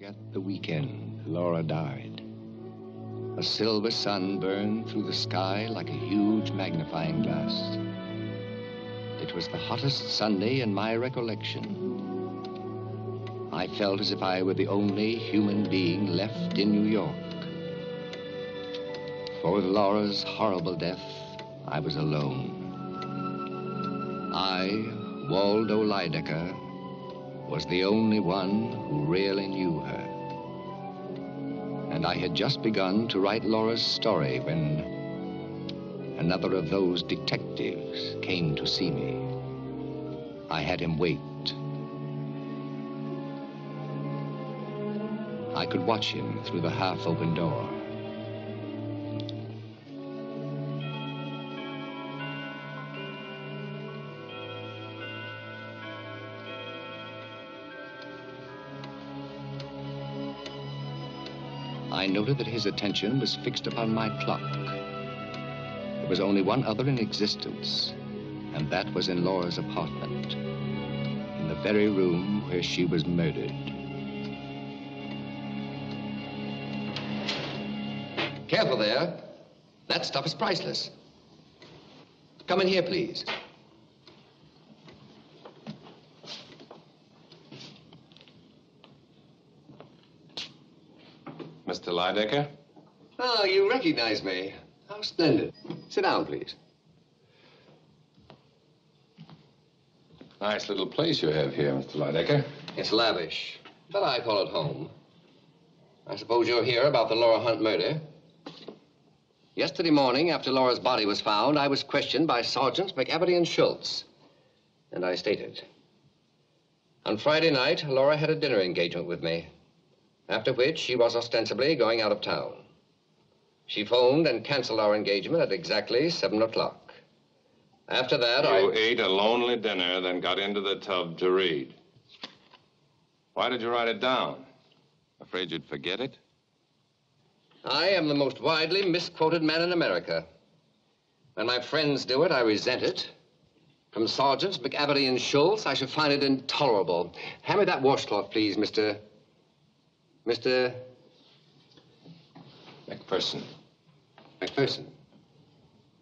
At the weekend, Laura died. A silver sun burned through the sky like a huge magnifying glass. It was the hottest Sunday in my recollection. I felt as if I were the only human being left in New York. For with Laura's horrible death, I was alone. I, Waldo Lydecker, was the only one who really knew her. And I had just begun to write Laura's story when another of those detectives came to see me. I had him wait. I could watch him through the half-open door. I noted that his attention was fixed upon my clock. There was only one other in existence, and that was in Laura's apartment, in the very room where she was murdered. Careful there. That stuff is priceless. Come in here, please. Mr. Lydecker? Oh, you recognize me. How splendid. Sit down, please. Nice little place you have here, Mr. Lydecker. It's lavish, but I call it home. I suppose you'll hear about the Laura Hunt murder. Yesterday morning, after Laura's body was found, I was questioned by Sergeants McAvity and Schultz. And I stated. On Friday night, Laura had a dinner engagement with me, after which she was ostensibly going out of town. She phoned and canceled our engagement at exactly 7 o'clock. After that, You ate a lonely dinner, then got into the tub to read. Why did you write it down? Afraid you'd forget it? I am the most widely misquoted man in America. When my friends do it, I resent it. From Sergeants McAvity and Schultz, I should find it intolerable. Hand me that washcloth, please, Mr. McPherson. McPherson.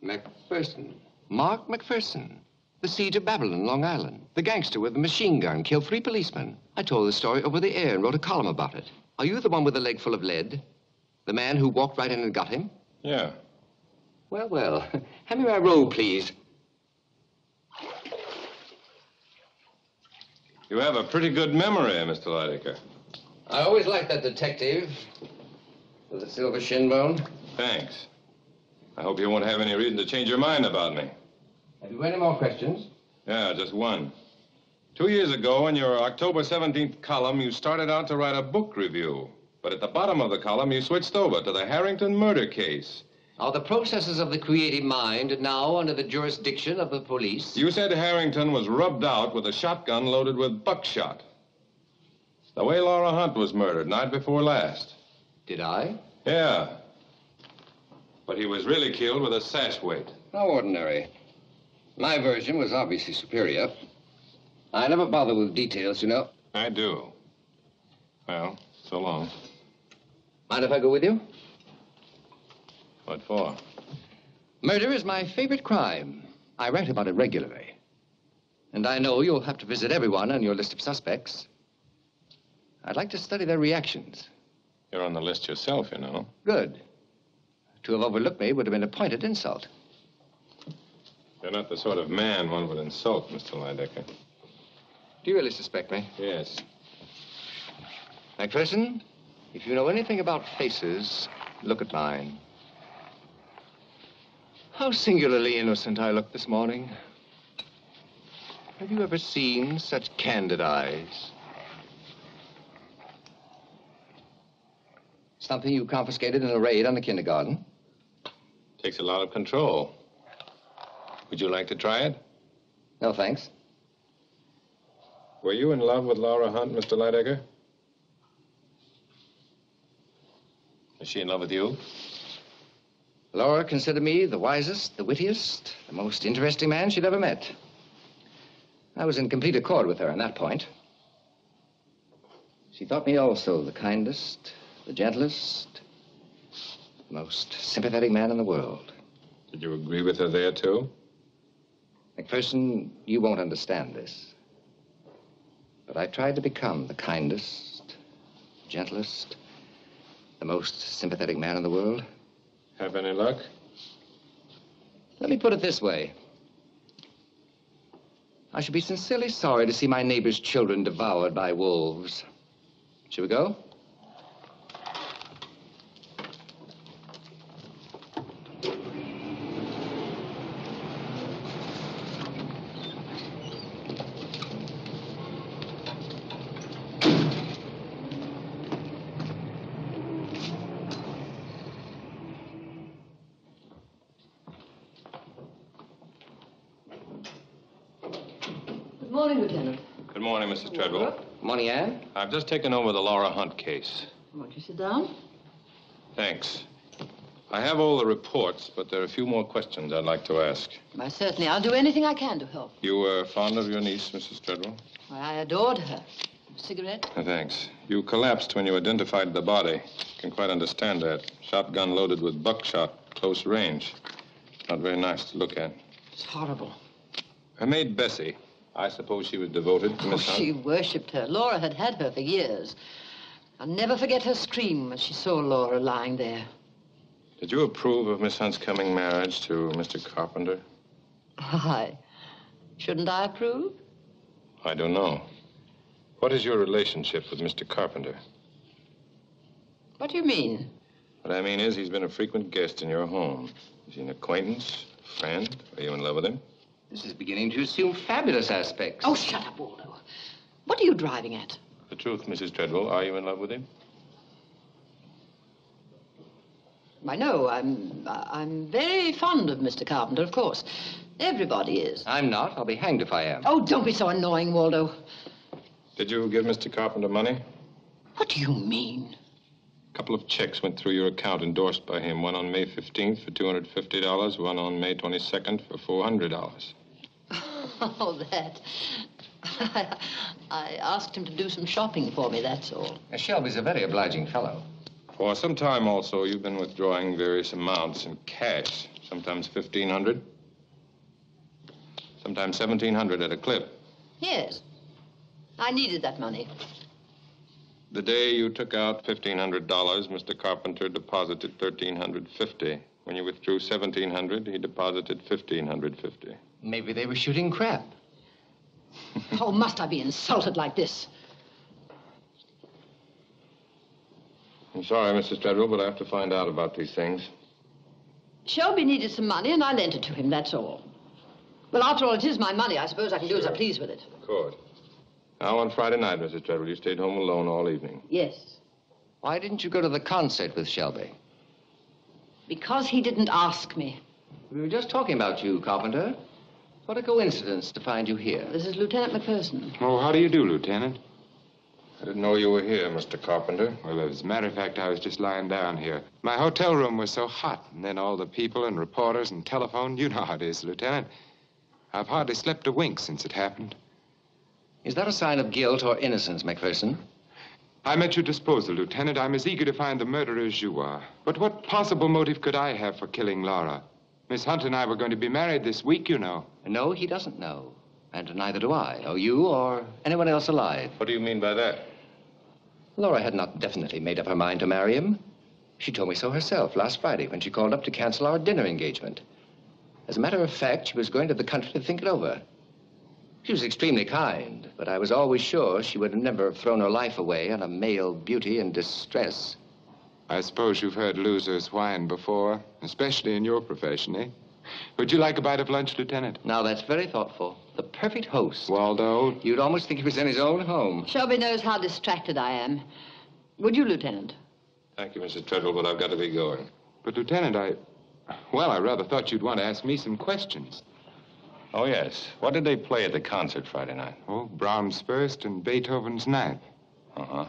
McPherson. Mark McPherson. The siege of Babylon, Long Island. The gangster with the machine gun killed 3 policemen. I told the story over the air and wrote a column about it. Are you the one with the leg full of lead? The man who walked right in and got him? Yeah. Well, well. Hand me my robe, please. You have a pretty good memory, Mr. Lydecker. I always liked that detective with the silver shin bone. Thanks. I hope you won't have any reason to change your mind about me. Have you any more questions? Yeah, just one. 2 years ago, in your October 17th column, you started out to write a book review. But at the bottom of the column, you switched over to the Harrington murder case. Are the processes of the creative mind now under the jurisdiction of the police? You said Harrington was rubbed out with a shotgun loaded with buckshot. The way Laura Hunt was murdered night before last. Did I? Yeah. But he was really killed with a sash weight. How ordinary. My version was obviously superior. I never bother with details, you know. I do. Well, so long. Mind if I go with you? What for? Murder is my favorite crime. I write about it regularly. And I know you'll have to visit everyone on your list of suspects. I'd like to study their reactions. You're on the list yourself, you know. Good. To have overlooked me would have been a pointed insult. You're not the sort of man one would insult, Mr. Lydecker. Do you really suspect me? Yes. McPherson, if you know anything about faces, look at mine. How singularly innocent I look this morning. Have you ever seen such candid eyes? Something you confiscated in a raid on the kindergarten? Takes a lot of control. Would you like to try it? No, thanks. Were you in love with Laura Hunt, Mr. Lydecker? Is she in love with you? Laura considered me the wisest, the wittiest, the most interesting man she'd ever met. I was in complete accord with her on that point. She thought me also the kindest, the gentlest, the most sympathetic man in the world. Did you agree with her there, too? McPherson, you won't understand this. But I tried to become the kindest, gentlest, the most sympathetic man in the world. Have any luck? Let me put it this way. I should be sincerely sorry to see my neighbor's children devoured by wolves. Shall we go? Good morning, Lieutenant. Good morning, Mrs. Treadwell. Morning, Anne. I've just taken over the Laura Hunt case. Won't you sit down? Thanks. I have all the reports, but there are a few more questions I'd like to ask. Why, certainly. I'll do anything I can to help. You were fond of your niece, Mrs. Treadwell? Why, I adored her. Cigarette? Thanks. You collapsed when you identified the body. Can quite understand that. Shotgun loaded with buckshot, close range. Not very nice to look at. It's horrible. Her maid, Bessie. I suppose she was devoted to Miss Hunt? She worshipped her. Laura had had her for years. I'll never forget her scream when she saw Laura lying there. Did you approve of Miss Hunt's coming marriage to Mr. Carpenter? Why? Shouldn't I approve? I don't know. What is your relationship with Mr. Carpenter? What do you mean? What I mean is he's been a frequent guest in your home. Is he an acquaintance, friend? Are you in love with him? This is beginning to assume fabulous aspects. Oh, shut up, Waldo. What are you driving at? The truth, Mrs. Treadwell. Are you in love with him? I know. I'm very fond of Mr. Carpenter, of course. Everybody is. I'm not. I'll be hanged if I am. Oh, don't be so annoying, Waldo. Did you give Mr. Carpenter money? What do you mean? A couple of checks went through your account endorsed by him. One on May 15th for $250, one on May 22nd for $400. Oh, that. I asked him to do some shopping for me, that's all. Shelby's a very obliging fellow. For some time also, you've been withdrawing various amounts in cash. Sometimes $1,500, sometimes $1,700 at a clip. Yes. I needed that money. The day you took out $1,500, Mr. Carpenter deposited $1,350. When you withdrew $1,700, he deposited $1,550. Maybe they were shooting crap. Oh, must I be insulted like this? I'm sorry, Mrs. Treadwell, but I have to find out about these things. Shelby needed some money, and I lent it to him, that's all. Well, after all, it is my money. I suppose I can do as I please with it. Of course. Now, on Friday night, Mrs. Treadwell, you stayed home alone all evening. Yes. Why didn't you go to the concert with Shelby? Because he didn't ask me. We were just talking about you, Carpenter. What a coincidence to find you here. This is Lieutenant McPherson. Oh, how do you do, Lieutenant? I didn't know you were here, Mr. Carpenter. Well, as a matter of fact, I was just lying down here. My hotel room was so hot, and then all the people and reporters and telephone. You know how it is, Lieutenant. I've hardly slept a wink since it happened. Is that a sign of guilt or innocence, McPherson? I'm at your disposal, Lieutenant. I'm as eager to find the murderer as you are. But what possible motive could I have for killing Laura? Miss Hunt and I were going to be married this week, you know. No, he doesn't know. And neither do I, or you, or anyone else alive. What do you mean by that? Laura had not definitely made up her mind to marry him. She told me so herself last Friday when she called up to cancel our dinner engagement. As a matter of fact, she was going to the country to think it over. She was extremely kind, but I was always sure she would never have thrown her life away on a male beauty in distress. I suppose you've heard losers whine before, especially in your profession, eh? Would you like a bite of lunch, Lieutenant? Now, that's very thoughtful. The perfect host. Waldo? You'd almost think he was in his own home. Shelby knows how distracted I am. Would you, Lieutenant? Thank you, Mrs. Treadwell, but I've got to be going. But, Lieutenant, I rather thought you'd want to ask me some questions. Oh, yes. What did they play at the concert Friday night? Oh, Brahms' First and Beethoven's Ninth. Uh-huh.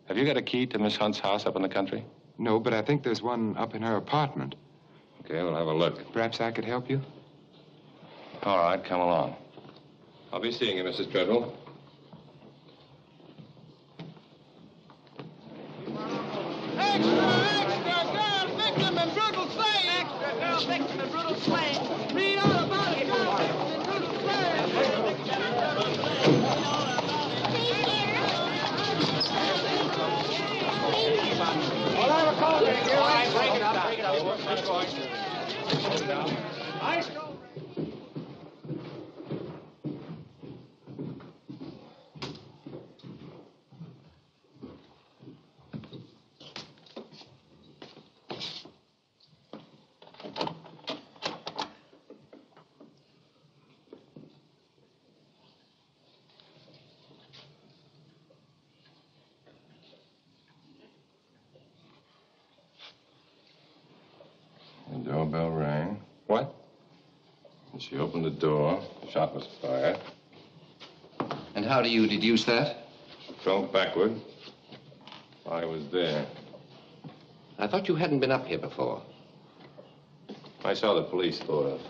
Have you got a key to Miss Hunt's house up in the country? No, but I think there's one up in her apartment. Okay, we'll have a look. Perhaps I could help you? All right, come along. I'll be seeing you, Mrs. Treadwell. Doorbell rang. What? And she opened the door. The shot was fired. And how do you deduce that? She fell backward. I was there. I thought you hadn't been up here before. I saw the police photos.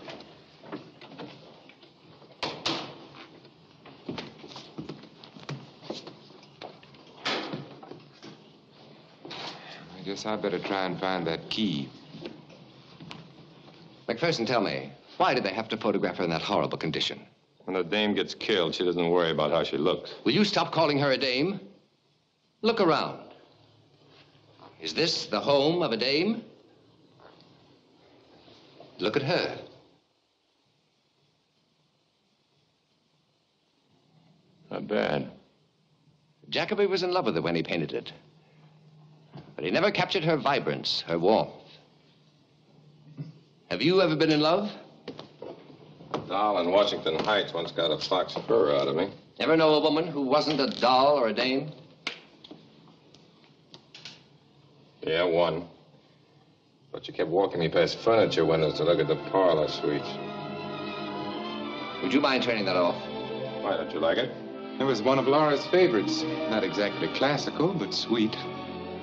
I guess I better try and find that key. McPherson, tell me, why did they have to photograph her in that horrible condition? When a dame gets killed, she doesn't worry about how she looks. Will you stop calling her a dame? Look around. Is this the home of a dame? Look at her. Not bad. Jacoby was in love with her when he painted it. But he never captured her vibrance, her warmth. Have you ever been in love? A doll in Washington Heights once got a fox fur out of me. Ever know a woman who wasn't a doll or a dame? Yeah, one. But she kept walking me past furniture windows to look at the parlor suites. Would you mind turning that off? Why, don't you like it? It was one of Laura's favorites. Not exactly classical, but sweet.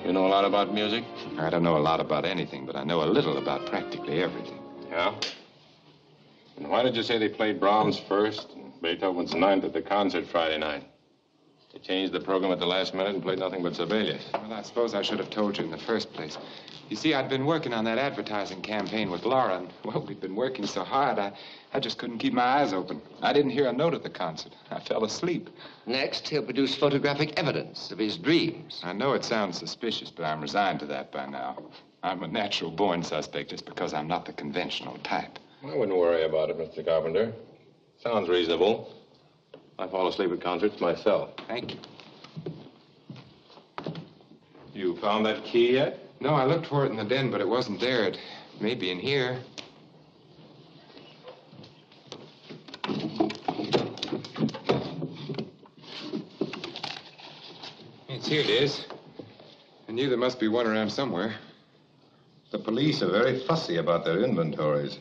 You know a lot about music? I don't know a lot about anything, but I know a little about practically everything. Yeah? And why did you say they played Brahms first and Beethoven's ninth at the concert Friday night? They changed the program at the last minute and played nothing but Sibelius. Well, I suppose I should have told you in the first place. You see, I'd been working on that advertising campaign with Laura, and, well, we'd been working so hard, I just couldn't keep my eyes open. I didn't hear a note at the concert. I fell asleep. Next, he'll produce photographic evidence of his dreams. I know it sounds suspicious, but I'm resigned to that by now. I'm a natural-born suspect just because I'm not the conventional type. I wouldn't worry about it, Mr. Carpenter. Sounds reasonable. I fall asleep at concerts myself. Thank you. You found that key yet? No, I looked for it in the den, but it wasn't there. It may be in here. Here it is. I knew there must be one around somewhere. The police are very fussy about their inventories.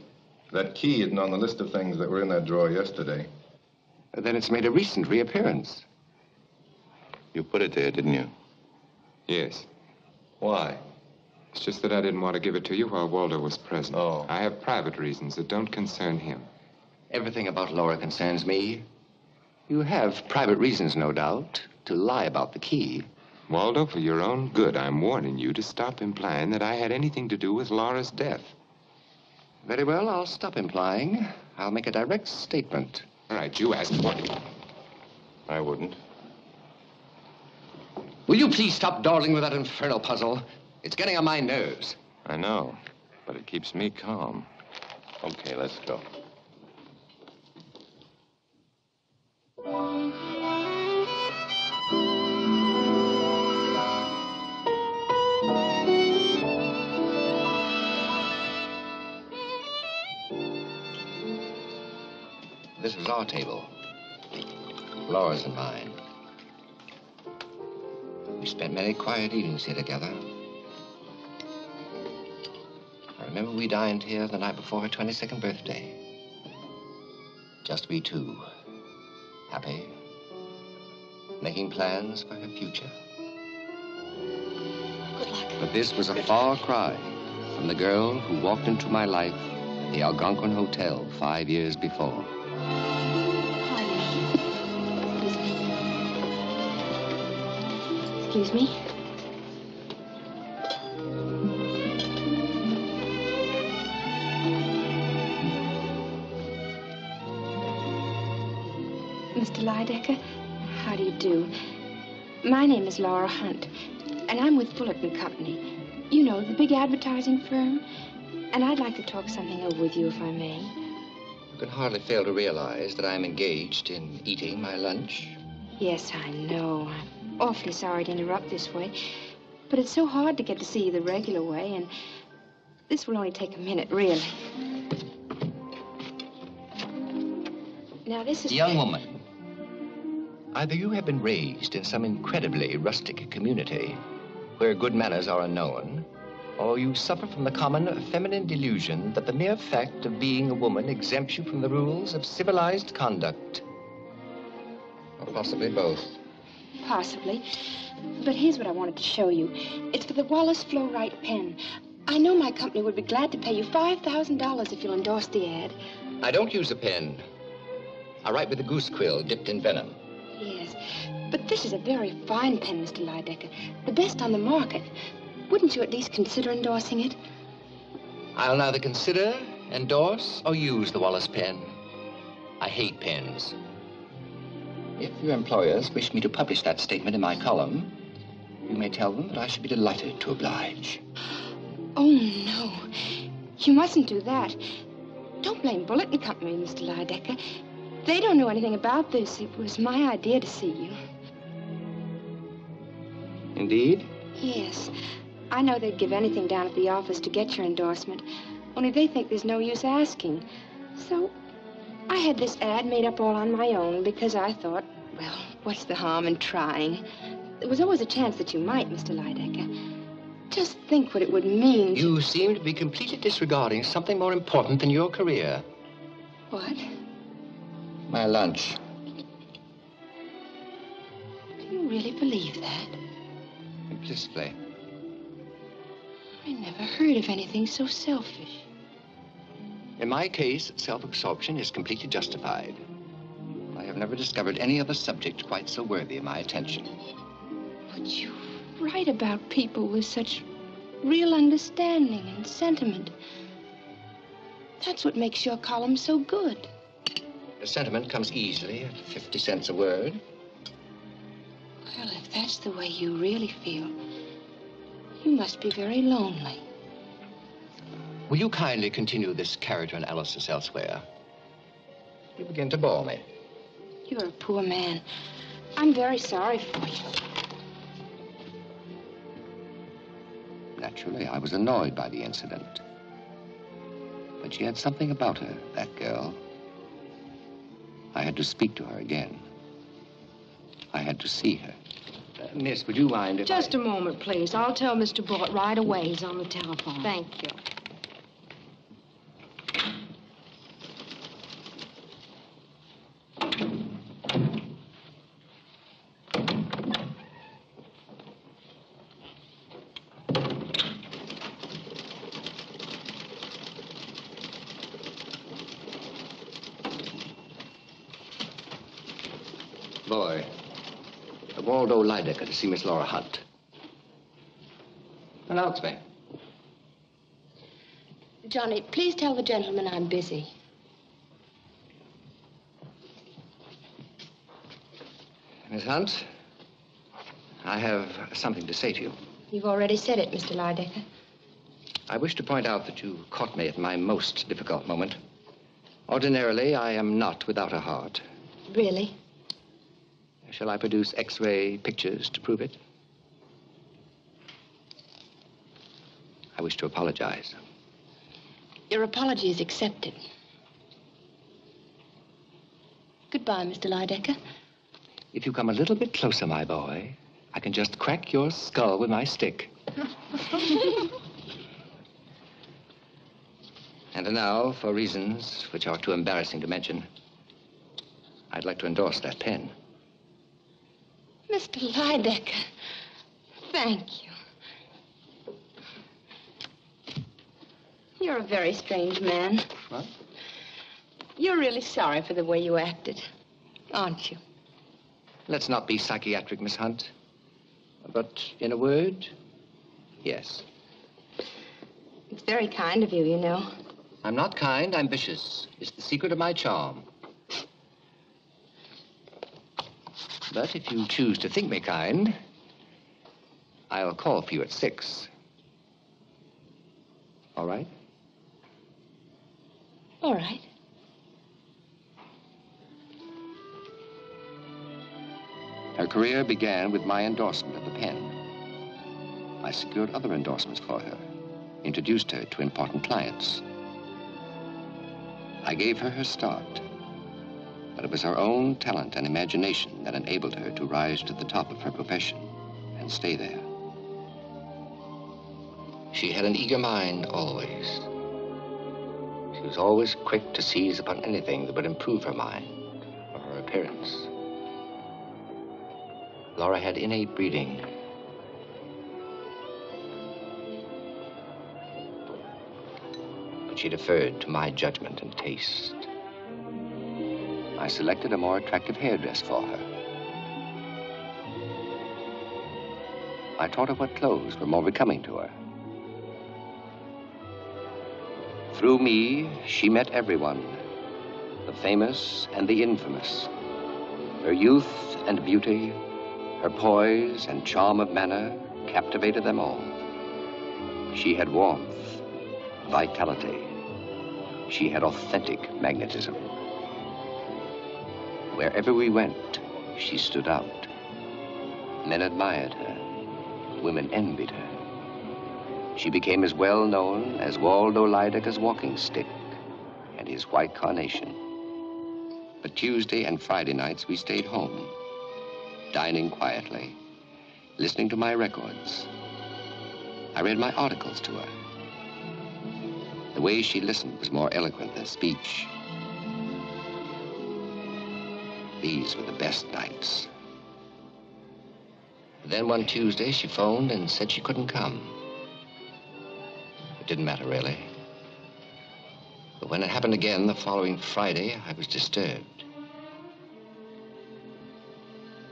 That key isn't on the list of things that were in that drawer yesterday. Then it's made a recent reappearance. You put it there, didn't you? Yes. Why? It's just that I didn't want to give it to you while Waldo was present. Oh. I have private reasons that don't concern him. Everything about Laura concerns me. You have private reasons, no doubt, to lie about the key. Waldo, for your own good, I'm warning you to stop implying that I had anything to do with Laura's death. Very well, I'll stop implying. I'll make a direct statement. All right, you asked for it. I wouldn't. Will you please stop dawdling with that infernal puzzle? It's getting on my nerves. I know, but it keeps me calm. Okay, let's go. This was our table. Laura's and mine. We spent many quiet evenings here together. I remember we dined here the night before her 22nd birthday. Just we two. Happy. Making plans for her future. Good luck. But this was a far cry from the girl who walked into my life at the Algonquin Hotel 5 years before. Excuse me. Mr. Lydecker, how do you do? My name is Laura Hunt, and I'm with Bullock & Company. You know, the big advertising firm. And I'd like to talk something over with you, if I may. You can hardly fail to realize that I'm engaged in eating my lunch. Yes, I know. I'm awfully sorry to interrupt this way, but it's so hard to get to see you the regular way, and this will only take a minute, really. Now, this is... Young woman, either you have been raised in some incredibly rustic community where good manners are unknown, or you suffer from the common feminine delusion that the mere fact of being a woman exempts you from the rules of civilized conduct. Or possibly both. Possibly. But here's what I wanted to show you. It's for the Wallace Flow Right pen. I know my company would be glad to pay you $5,000 if you'll endorse the ad. I don't use a pen. I write with a goose quill dipped in venom. Yes, but this is a very fine pen, Mr. Lydecker. The best on the market. Wouldn't you at least consider endorsing it? I'll neither consider, endorse, or use the Wallace pen. I hate pens. If your employers wish me to publish that statement in my column, you may tell them that I should be delighted to oblige. Oh, no. You mustn't do that. Don't blame Bullitt and Company, Mr. Lydecker. They don't know anything about this. It was my idea to see you. Indeed? Yes. I know they'd give anything down at the office to get your endorsement, only they think there's no use asking. So I had this ad made up all on my own because I thought, well, what's the harm in trying? There was always a chance that you might, Mr. Lydecker. Just think what it would mean. You seem to be completely disregarding something more important than your career. What? My lunch. Do you really believe that? Implicitly. I never heard of anything so selfish. In my case, self-absorption is completely justified. I have never discovered any other subject quite so worthy of my attention. But you write about people with such real understanding and sentiment. That's what makes your column so good. The sentiment comes easily at 50 cents a word. Well, if that's the way you really feel, you must be very lonely. Will you kindly continue this character analysis elsewhere? You begin to bore me. You're a poor man. I'm very sorry for you. Naturally, I was annoyed by the incident. But she had something about her, that girl. I had to speak to her again. I had to see her. Miss, would you mind if Just a moment, please. I'll tell Mr. Bullitt right away. He's on the telephone. Thank you. Boy, Waldo Lydecker to see Miss Laura Hunt. Announce me. Johnny, please tell the gentleman I'm busy. Miss Hunt, I have something to say to you. You've already said it, Mr. Lydecker. I wish to point out that you caught me at my most difficult moment. Ordinarily, I am not without a heart. Really? Shall I produce X-ray pictures to prove it? I wish to apologize. Your apology is accepted. Goodbye, Mr. Lydecker. If you come a little bit closer, my boy, I can just crack your skull with my stick. And now, for reasons which are too embarrassing to mention, I'd like to endorse that pen. Mr. Lydecker, thank you. You're a very strange man. What? You're really sorry for the way you acted, aren't you? Let's not be psychiatric, Miss Hunt. But in a word, yes. It's very kind of you, you know. I'm not kind, I'm vicious. It's the secret of my charm. But if you choose to think me kind, I'll call for you at 6. All right? All right. Her career began with my endorsement of the pen. I secured other endorsements for her, introduced her to important clients. I gave her her start, but it was her own talent and imagination that enabled her to rise to the top of her profession and stay there. She had an eager mind, always. She was always quick to seize upon anything that would improve her mind or her appearance. Laura had innate breeding. But she deferred to my judgment and taste. I selected a more attractive hairdress for her. I taught her what clothes were more becoming to her. Through me, she met everyone, the famous and the infamous. Her youth and beauty, her poise and charm of manner captivated them all. She had warmth, vitality. She had authentic magnetism. Wherever we went, she stood out. Men admired her. Women envied her. She became as well known as Waldo Lydecker's walking stick and his white carnation. But Tuesday and Friday nights we stayed home, dining quietly, listening to my records. I read my articles to her. The way she listened was more eloquent than speech. These were the best nights. Then one Tuesday, she phoned and said she couldn't come. It didn't matter, really. But when it happened again the following Friday, I was disturbed.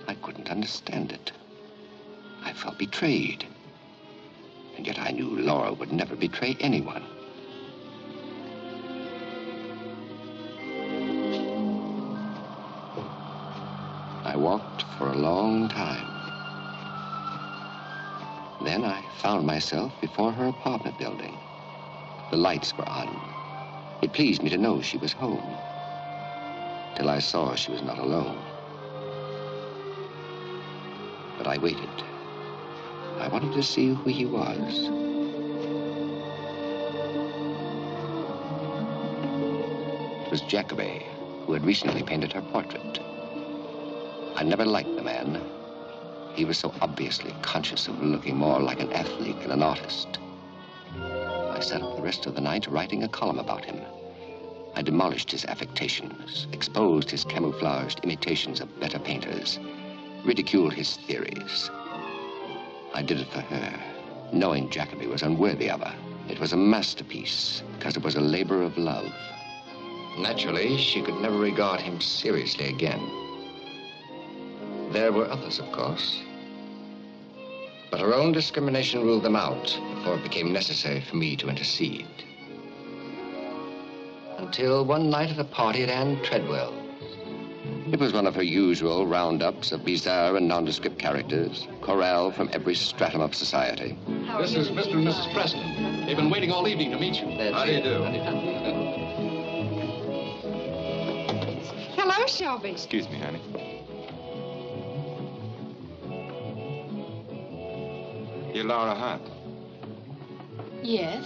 I couldn't understand it. I felt betrayed. And yet I knew Laura would never betray anyone. I walked for a long time. Then I found myself before her apartment building. The lights were on. It pleased me to know she was home, till I saw she was not alone. But I waited. I wanted to see who he was. It was Jacoby, who had recently painted her portrait. I never liked the man. He was so obviously conscious of looking more like an athlete than an artist. I sat up the rest of the night writing a column about him. I demolished his affectations, exposed his camouflaged imitations of better painters, ridiculed his theories. I did it for her, knowing Jacoby was unworthy of her. It was a masterpiece because it was a labor of love. Naturally, she could never regard him seriously again. There were others, of course. But her own discrimination ruled them out before it became necessary for me to intercede. Until one night at a party at Anne Treadwell's. It was one of her usual roundups of bizarre and nondescript characters, corralled from every stratum of society. This is Mr. and Mrs. Preston. They've been waiting all evening to meet you. How do you do? Hello, Shelby. Excuse me, honey. You're Laura Hunt. Yes.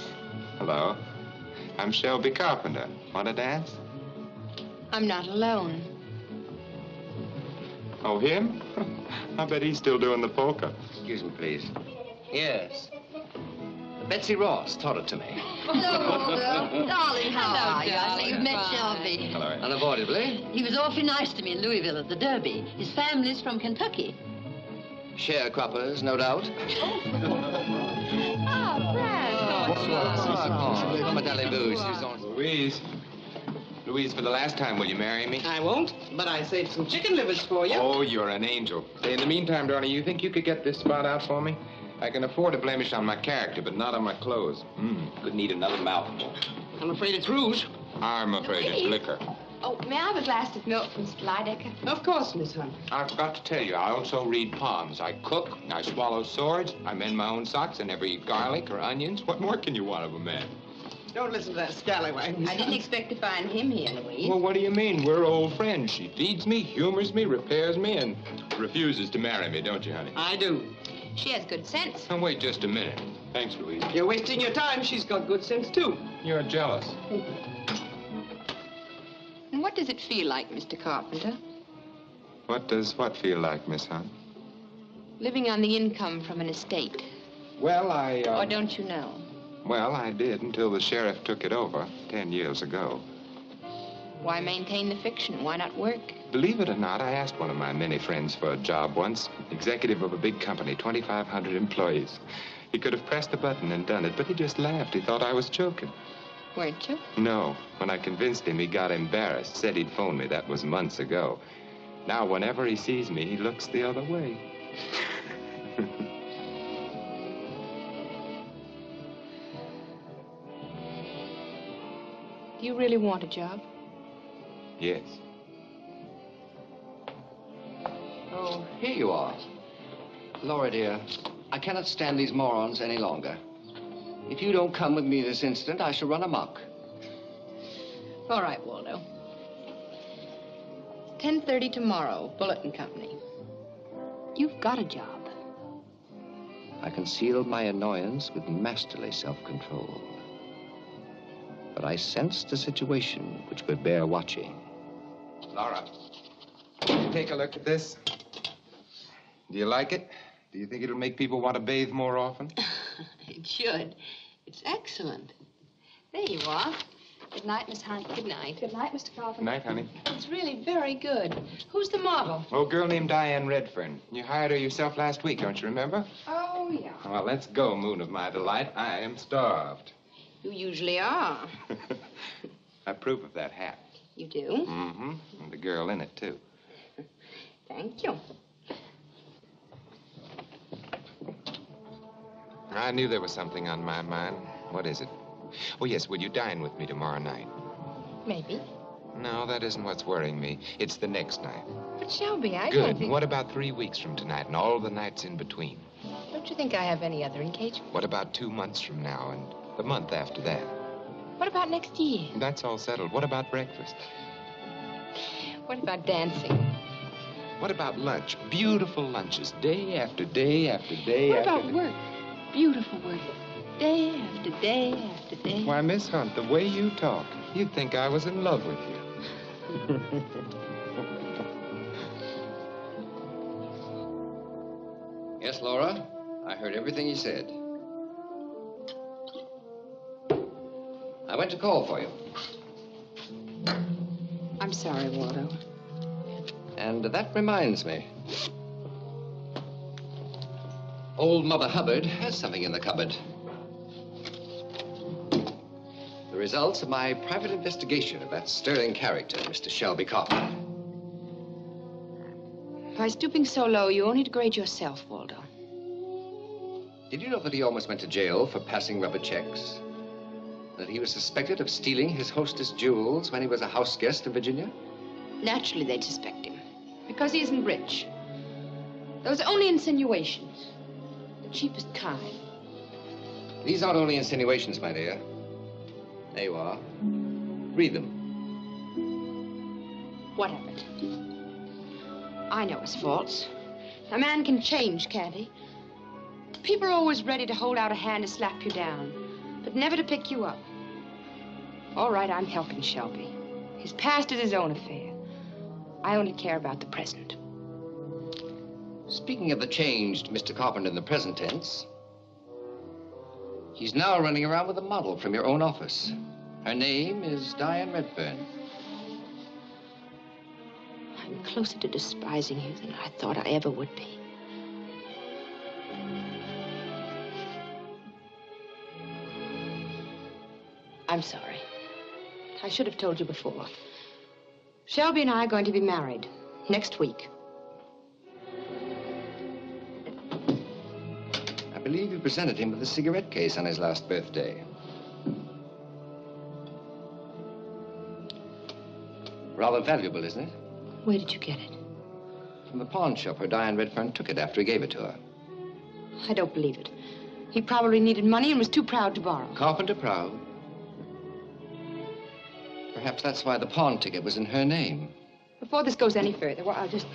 Hello. I'm Shelby Carpenter. Want to dance? I'm not alone. Oh, him? I bet he's still doing the polka. Excuse me, please. Yes. Betsy Ross taught it to me. Hello, darling, how are you? I see you've met Shelby. Hello. Unavoidably. He was awfully nice to me in Louisville at the Derby. His family's from Kentucky. Sharecroppers, no doubt. Louise, for the last time, will you marry me? I won't, but I saved some chicken livers for you. Oh, you're an angel. Say, in the meantime, darling, you think you could get this spot out for me? I can afford a blemish on my character, but not on my clothes. Could need another mouthful. I'm afraid it's rouge. I'm afraid it's liquor. Oh, may I have a glass of milk from Mr. Lydecker? Of course, Miss Hunt. I forgot to tell you, I also read palms. I cook, I swallow swords, I mend my own socks, I never eat garlic or onions. What more can you want of a man? Don't listen to that scallywag, Miss I didn't Hunt. expect to find him here, Louise. Well, what do you mean? We're old friends. She feeds me, humors me, repairs me, and refuses to marry me, don't you, honey? I do. She has good sense. Now, wait just a minute. Thanks, Louise. You're wasting your time. She's got good sense, too. You're jealous. And what does it feel like, Mr. Carpenter? What does what feel like, Miss Hunt? Living on the income from an estate. Well, Or don't you know? Well, I did until the sheriff took it over 10 years ago. Why maintain the fiction? Why not work? Believe it or not, I asked one of my many friends for a job once. Executive of a big company, 2,500 employees. He could have pressed a button and done it, but he just laughed. He thought I was joking. Weren't you? No. When I convinced him, he got embarrassed. Said he'd phone me. That was months ago. Now, whenever he sees me, he looks the other way. Do you really want a job? Yes. Oh, here you are. Laura, dear, I cannot stand these morons any longer. If you don't come with me this instant, I shall run amok. All right, Waldo. 10:30 tomorrow, Bulletin Company. You've got a job. I concealed my annoyance with masterly self-control. But I sensed a situation which would bear watching. Laura, take a look at this. Do you like it? Do you think it'll make people want to bathe more often? It should. It's excellent. There you are. Good night, Miss Hunt. Good night. Good night, Mr. Kaufman. Good night, honey. It's really very good. Who's the model? Oh, a girl named Diane Redfern. You hired her yourself last week, don't you remember? Oh, yeah. Well, let's go, moon of my delight. I am starved. You usually are. I approve of that hat. You do? Mm-hmm. And the girl in it, too. Thank you. I knew there was something on my mind. What is it? Oh, yes, will you dine with me tomorrow night? Maybe. No, that isn't what's worrying me. It's the next night. But Shelby, I Good. don't think... What about 3 weeks from tonight and all the nights in between? Don't you think I have any other engagement? What about 2 months from now and the month after that? What about next year? That's all settled. What about breakfast? What about dancing? What about lunch? Beautiful lunches, day after day after day What after about day. work? Beautiful work. Day after day after day. Why, Miss Hunt, the way you talk, you'd think I was in love with you. Yes, Laura, I heard everything you said. I went to call for you. I'm sorry, Waldo. And that reminds me. Old Mother Hubbard has something in the cupboard. The results of my private investigation of that sterling character, Mr. Shelby Coffin. By stooping so low, you only degrade yourself, Waldo. Did you know that he almost went to jail for passing rubber checks? That he was suspected of stealing his hostess' jewels when he was a house guest in Virginia? Naturally, they'd suspect him. Because he isn't rich. Those are only insinuations. The cheapest kind. These aren't only insinuations, my dear. There you are. Read them. What of it? I know his faults. A man can change, can't he? People are always ready to hold out a hand to slap you down, but never to pick you up. All right, I'm helping Shelby. His past is his own affair. I only care about the present. Speaking of the changed Mr. Carpenter in the present tense, he's now running around with a model from your own office. Her name is Diane Redfern. I'm closer to despising you than I thought I ever would be. I'm sorry. I should have told you before. Shelby and I are going to be married next week. I believe you presented him with a cigarette case on his last birthday. Rather valuable, isn't it? Where did you get it? From the pawn shop where Diane Redfern took it after he gave it to her. I don't believe it. He probably needed money and was too proud to borrow. Carpenter proud. Perhaps that's why the pawn ticket was in her name. Before this goes any further, well, I'll just...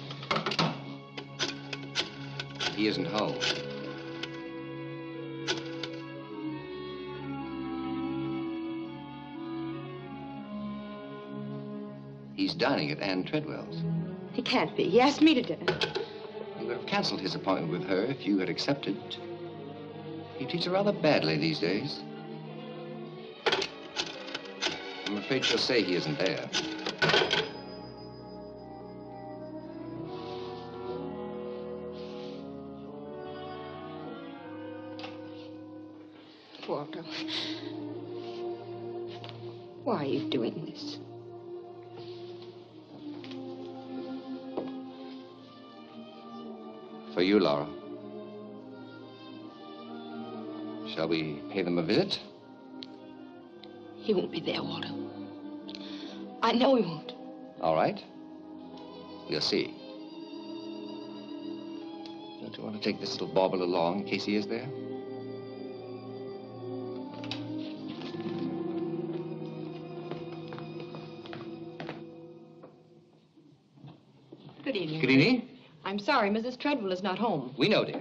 He isn't home. He's dining at Anne Treadwell's. He can't be. He asked me to dinner. He would have canceled his appointment with her if you had accepted. He treats her rather badly these days. I'm afraid she'll say he isn't there. Walter, why are you doing this? For you, Laura. Shall we pay them a visit? He won't be there, Walter. I know he won't. All right. We'll see. Don't you want to take this little bauble along in case he is there? Good evening. Good evening. I'm sorry, Mrs. Treadwell is not home. We know, dear.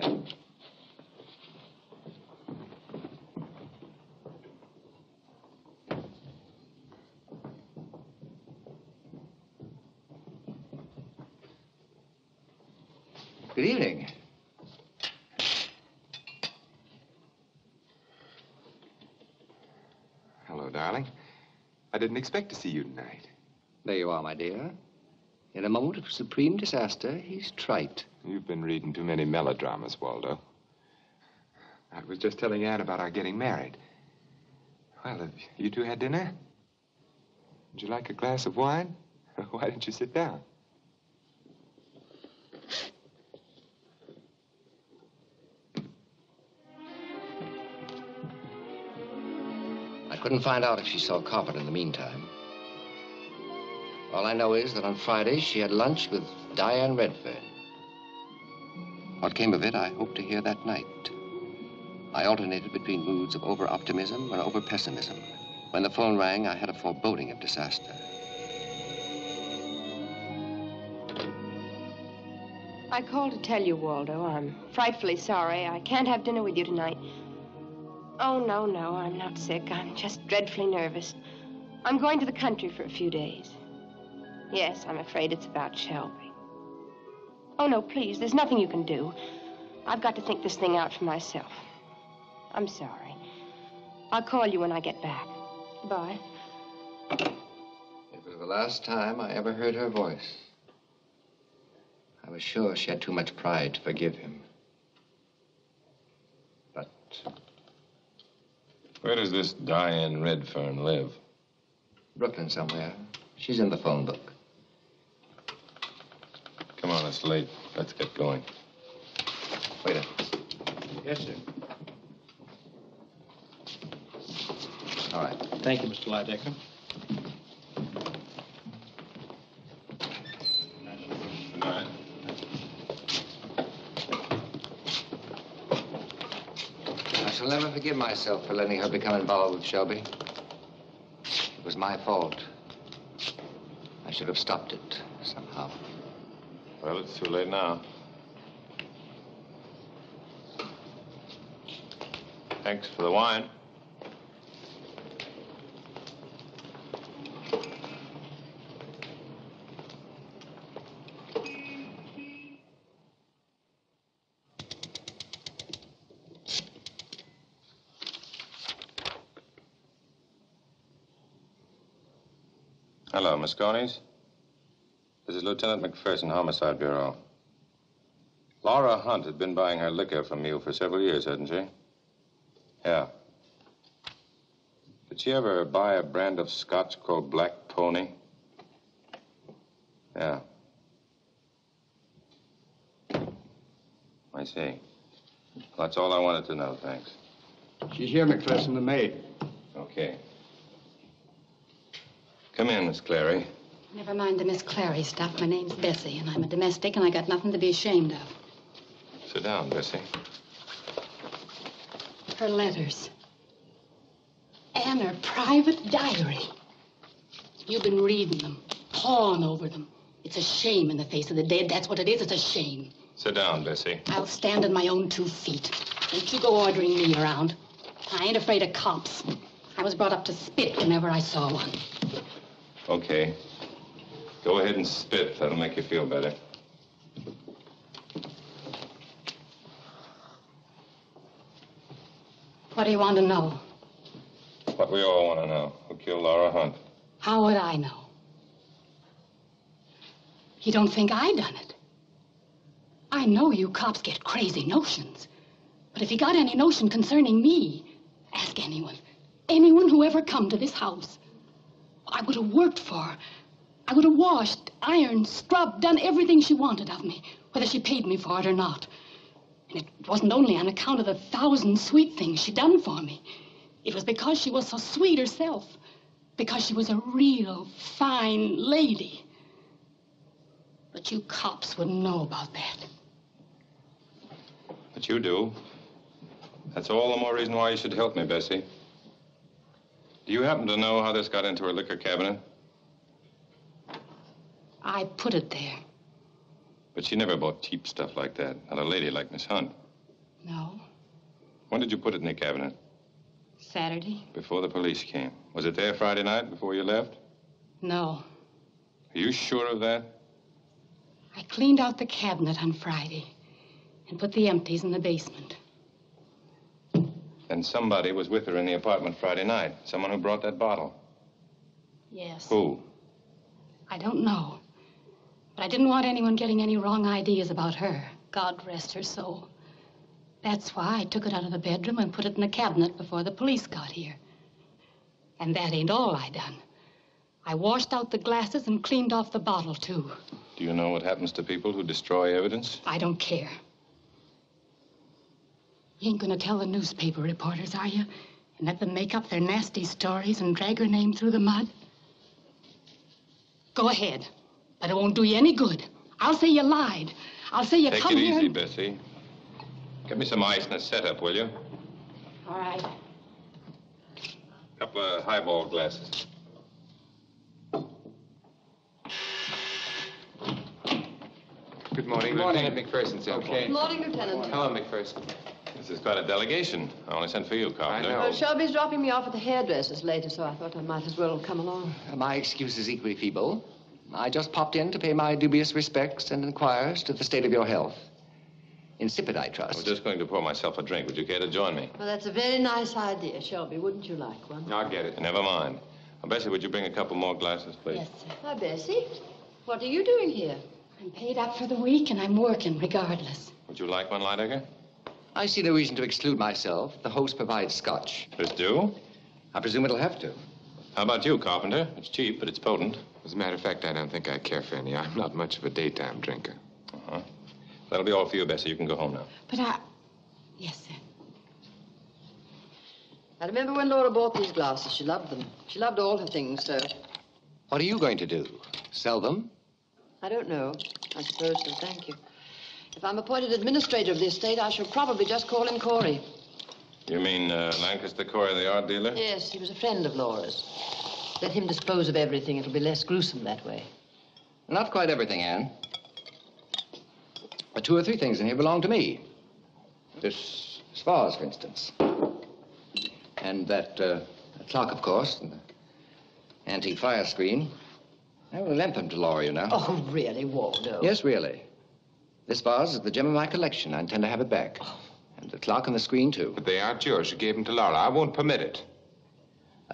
Good evening. Hello, darling. I didn't expect to see you tonight. There you are, my dear. In a moment of supreme disaster, he's trite. You've been reading too many melodramas, Waldo. I was just telling Anne about our getting married. Well, have you two had dinner? Would you like a glass of wine? Why don't you sit down? I couldn't find out if she saw Carpet in the meantime. All I know is that on Friday she had lunch with Diane Redfern. What came of it, I hope to hear that night. I alternated between moods of over-optimism and over-pessimism. When the phone rang, I had a foreboding of disaster. I called to tell you, Waldo, I'm frightfully sorry. I can't have dinner with you tonight. Oh, no, I'm not sick. I'm just dreadfully nervous. I'm going to the country for a few days. Yes, I'm afraid it's about Shelby. Oh, no, please, there's nothing you can do. I've got to think this thing out for myself. I'm sorry. I'll call you when I get back. Bye. It was the last time I ever heard her voice. I was sure she had too much pride to forgive him. But where does this Diane Redfern live? Brooklyn somewhere. She's in the phone book. Come on, it's late. Let's get going. Waiter. Yes, sir. All right. Thank you, Mr. Lydecker. Good night. I shall never forgive myself for letting her become involved with Shelby. It was my fault. I should have stopped it somehow. Well, it's too late now. Thanks for the wine. Hello, Miss Gonies. This is Lieutenant McPherson, Homicide Bureau. Laura Hunt had been buying her liquor from you for several years, hadn't she? Yeah. Did she ever buy a brand of scotch called Black Pony? Yeah. I see. That's all I wanted to know, thanks. She's here, McPherson, the maid. Okay. Come in, Miss Clary. Never mind the Miss Clary stuff. My name's Bessie, and I'm a domestic, and I got nothing to be ashamed of. Sit down, Bessie. Her letters. And her private diary. You've been reading them, pawing over them. It's a shame in the face of the dead. That's what it is. It's a shame. Sit down, Bessie. I'll stand on my own 2 feet. Don't you go ordering me around. I ain't afraid of cops. I was brought up to spit whenever I saw one. Okay. Go ahead and spit. That'll make you feel better. What do you want to know? What we all want to know. Who killed Laura Hunt? How would I know? You don't think I done it? I know you cops get crazy notions. But if you got any notion concerning me, ask anyone. Anyone who ever come to this house. I would have worked for her. I would have washed, ironed, scrubbed, done everything she wanted of me, whether she paid me for it or not. And it wasn't only on account of the 1,000 sweet things she done for me. It was because she was so sweet herself. Because she was a real fine lady. But you cops wouldn't know about that. But you do. That's all the more reason why you should help me, Bessie. Do you happen to know how this got into her liquor cabinet? I put it there. But she never bought cheap stuff like that. Not a lady like Miss Hunt. No. When did you put it in the cabinet? Saturday? Before the police came. Was it there Friday night before you left? No. Are you sure of that? I cleaned out the cabinet on Friday and put the empties in the basement. Then somebody was with her in the apartment Friday night. Someone who brought that bottle. Yes. Who? I don't know. But I didn't want anyone getting any wrong ideas about her. God rest her soul. That's why I took it out of the bedroom and put it in the cabinet before the police got here. And that ain't all I done. I washed out the glasses and cleaned off the bottle, too. Do you know what happens to people who destroy evidence? I don't care. You ain't gonna tell the newspaper reporters, are you? And let them make up their nasty stories and drag her name through the mud? Go ahead. But it won't do you any good. I'll say you lied. I'll say you come here. Take it easy, Bessie. Get me some ice and a setup, will you? All right. Couple of highball glasses. Good morning. Lieutenant McPherson sent for me. Good morning, Lieutenant. Hello, McPherson. This is quite a delegation. I only sent for you, Carpenter. I know. Well, Shelby's dropping me off at the hairdresser's later, so I thought I might as well come along. My excuse is equally feeble. I just popped in to pay my dubious respects and inquire as to the state of your health. Insipid, I I trust. was just going to pour myself a drink. Would you care to join me? Well, that's a very nice idea, Shelby. Wouldn't you like one? I'll get it. Never mind. Bessie, would you bring a couple more glasses, please? Yes, sir. Hi, Bessie. What are you doing here? I'm paid up for the week and I'm working regardless. Would you like one, Lydecker? I see no reason to exclude myself. The host provides scotch. This do? I presume it'll have to. How about you, Carpenter? It's cheap, but it's potent. As a matter of fact, I don't think I care for any. I'm not much of a daytime drinker. Uh-huh. That'll be all for you, Bessie. You can go home now. But yes, sir. I remember when Laura bought these glasses. She loved them. She loved all her things, so... What are you going to do? Sell them? I don't know. I suppose so, thank you. If I'm appointed administrator of the estate, I shall probably just call him Corey. You mean Lancaster Corey, the art dealer? Yes, he was a friend of Laura's. Let him dispose of everything. It'll be less gruesome that way. Not quite everything, Anne. But 2 or 3 things in here belong to me. This vase, for instance. And that clock, of course, and the antique fire screen. I will lend them to Laura, you know. Oh, really, Waldo? Yes, really. This vase is the gem of my collection. I intend to have it back. Oh. And the clock and the screen, too. But they aren't yours. You gave them to Laura. I won't permit it.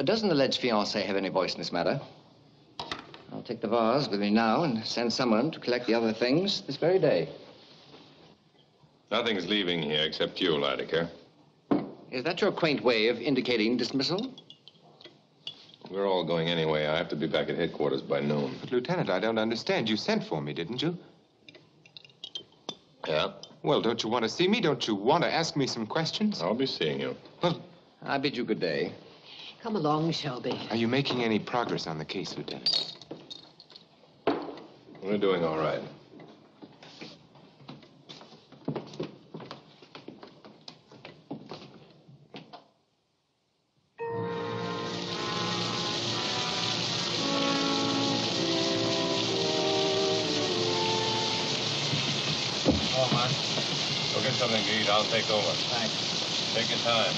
Doesn't the alleged fiancé have any voice in this matter? I'll take the vase with me now and send someone to collect the other things this very day. Nothing's leaving here except you, Lydecker. Is that your quaint way of indicating dismissal? We're all going anyway. I have to be back at headquarters by noon. But, Lieutenant, I don't understand. You sent for me, didn't you? Yeah? Well, don't you want to see me? Don't you want to ask me some questions? I'll be seeing you. Well, I bid you good day. Come along, Shelby. are you making any progress on the case, Lieutenant? We're doing all right. Oh, Mark. Go get something to eat. I'll take over. Thanks. Take your time.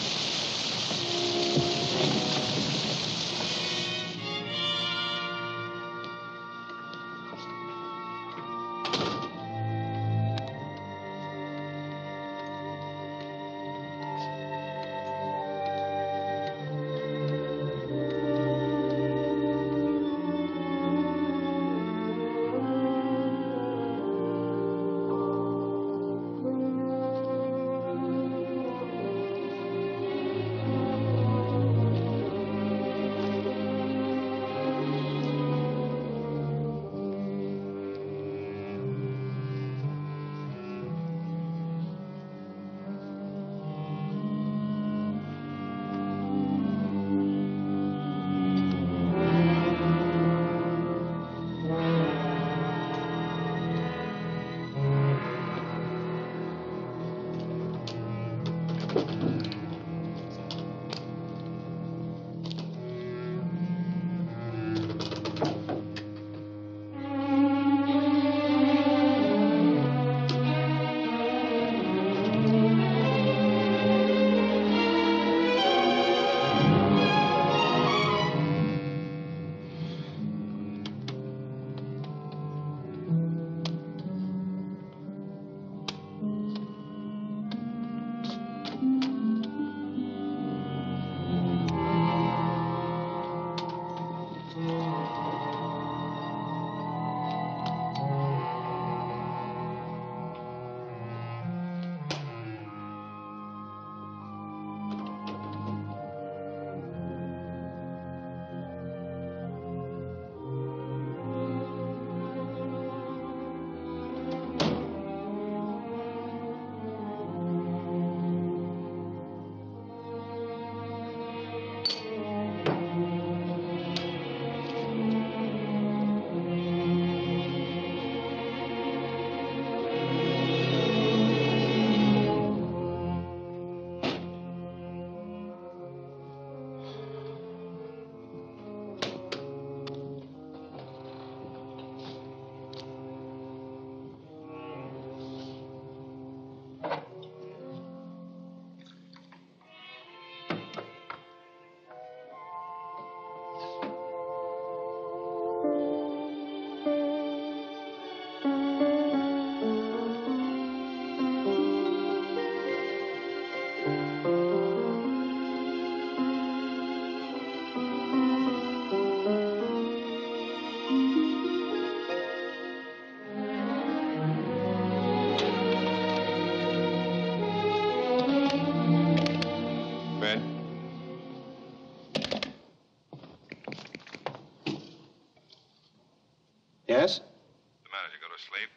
Yes? What's the matter? Did you go to sleep?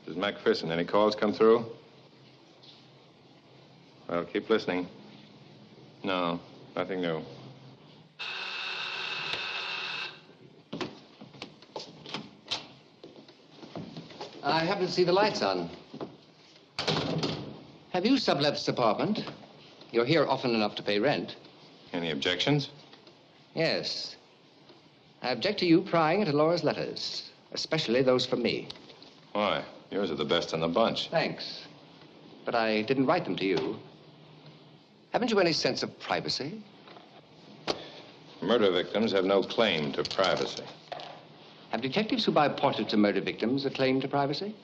This is McPherson. Any calls come through? Well, keep listening. No, nothing new. I happen to see the lights on. Have you sublet this apartment? You're here often enough to pay rent. Any objections? Yes. I object to you prying into Laura's letters, especially those from me. Why? Yours are the best in the bunch. Thanks. But I didn't write them to you. Haven't you any sense of privacy? Murder victims have no claim to privacy. Have detectives who buy portraits of murder victims a claim to privacy?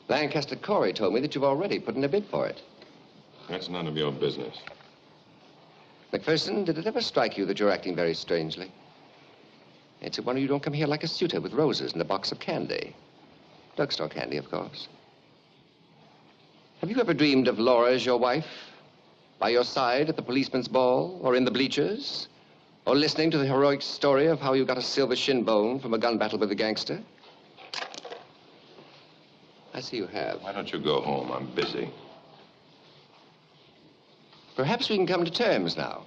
Lancaster Corey told me that you've already put in a bid for it. That's none of your business. McPherson, did it ever strike you that you're acting very strangely? It's a wonder you don't come here like a suitor with roses and a box of candy. Drugstore candy, of course. Have you ever dreamed of Laura as your wife? By your side at the policeman's ball, or in the bleachers? Or listening to the heroic story of how you got a silver shin bone from a gun battle with a gangster? I see you have. Why don't you go home? I'm busy. Perhaps we can come to terms now.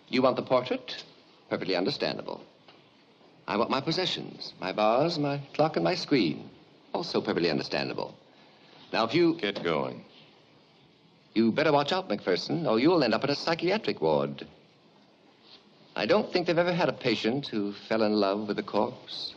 You want the portrait? Perfectly understandable. I want my possessions, my vase, my clock, and my screen. Also perfectly understandable. Now, if you... Get going. You better watch out, McPherson, or you'll end up in a psychiatric ward. I don't think they've ever had a patient who fell in love with a corpse.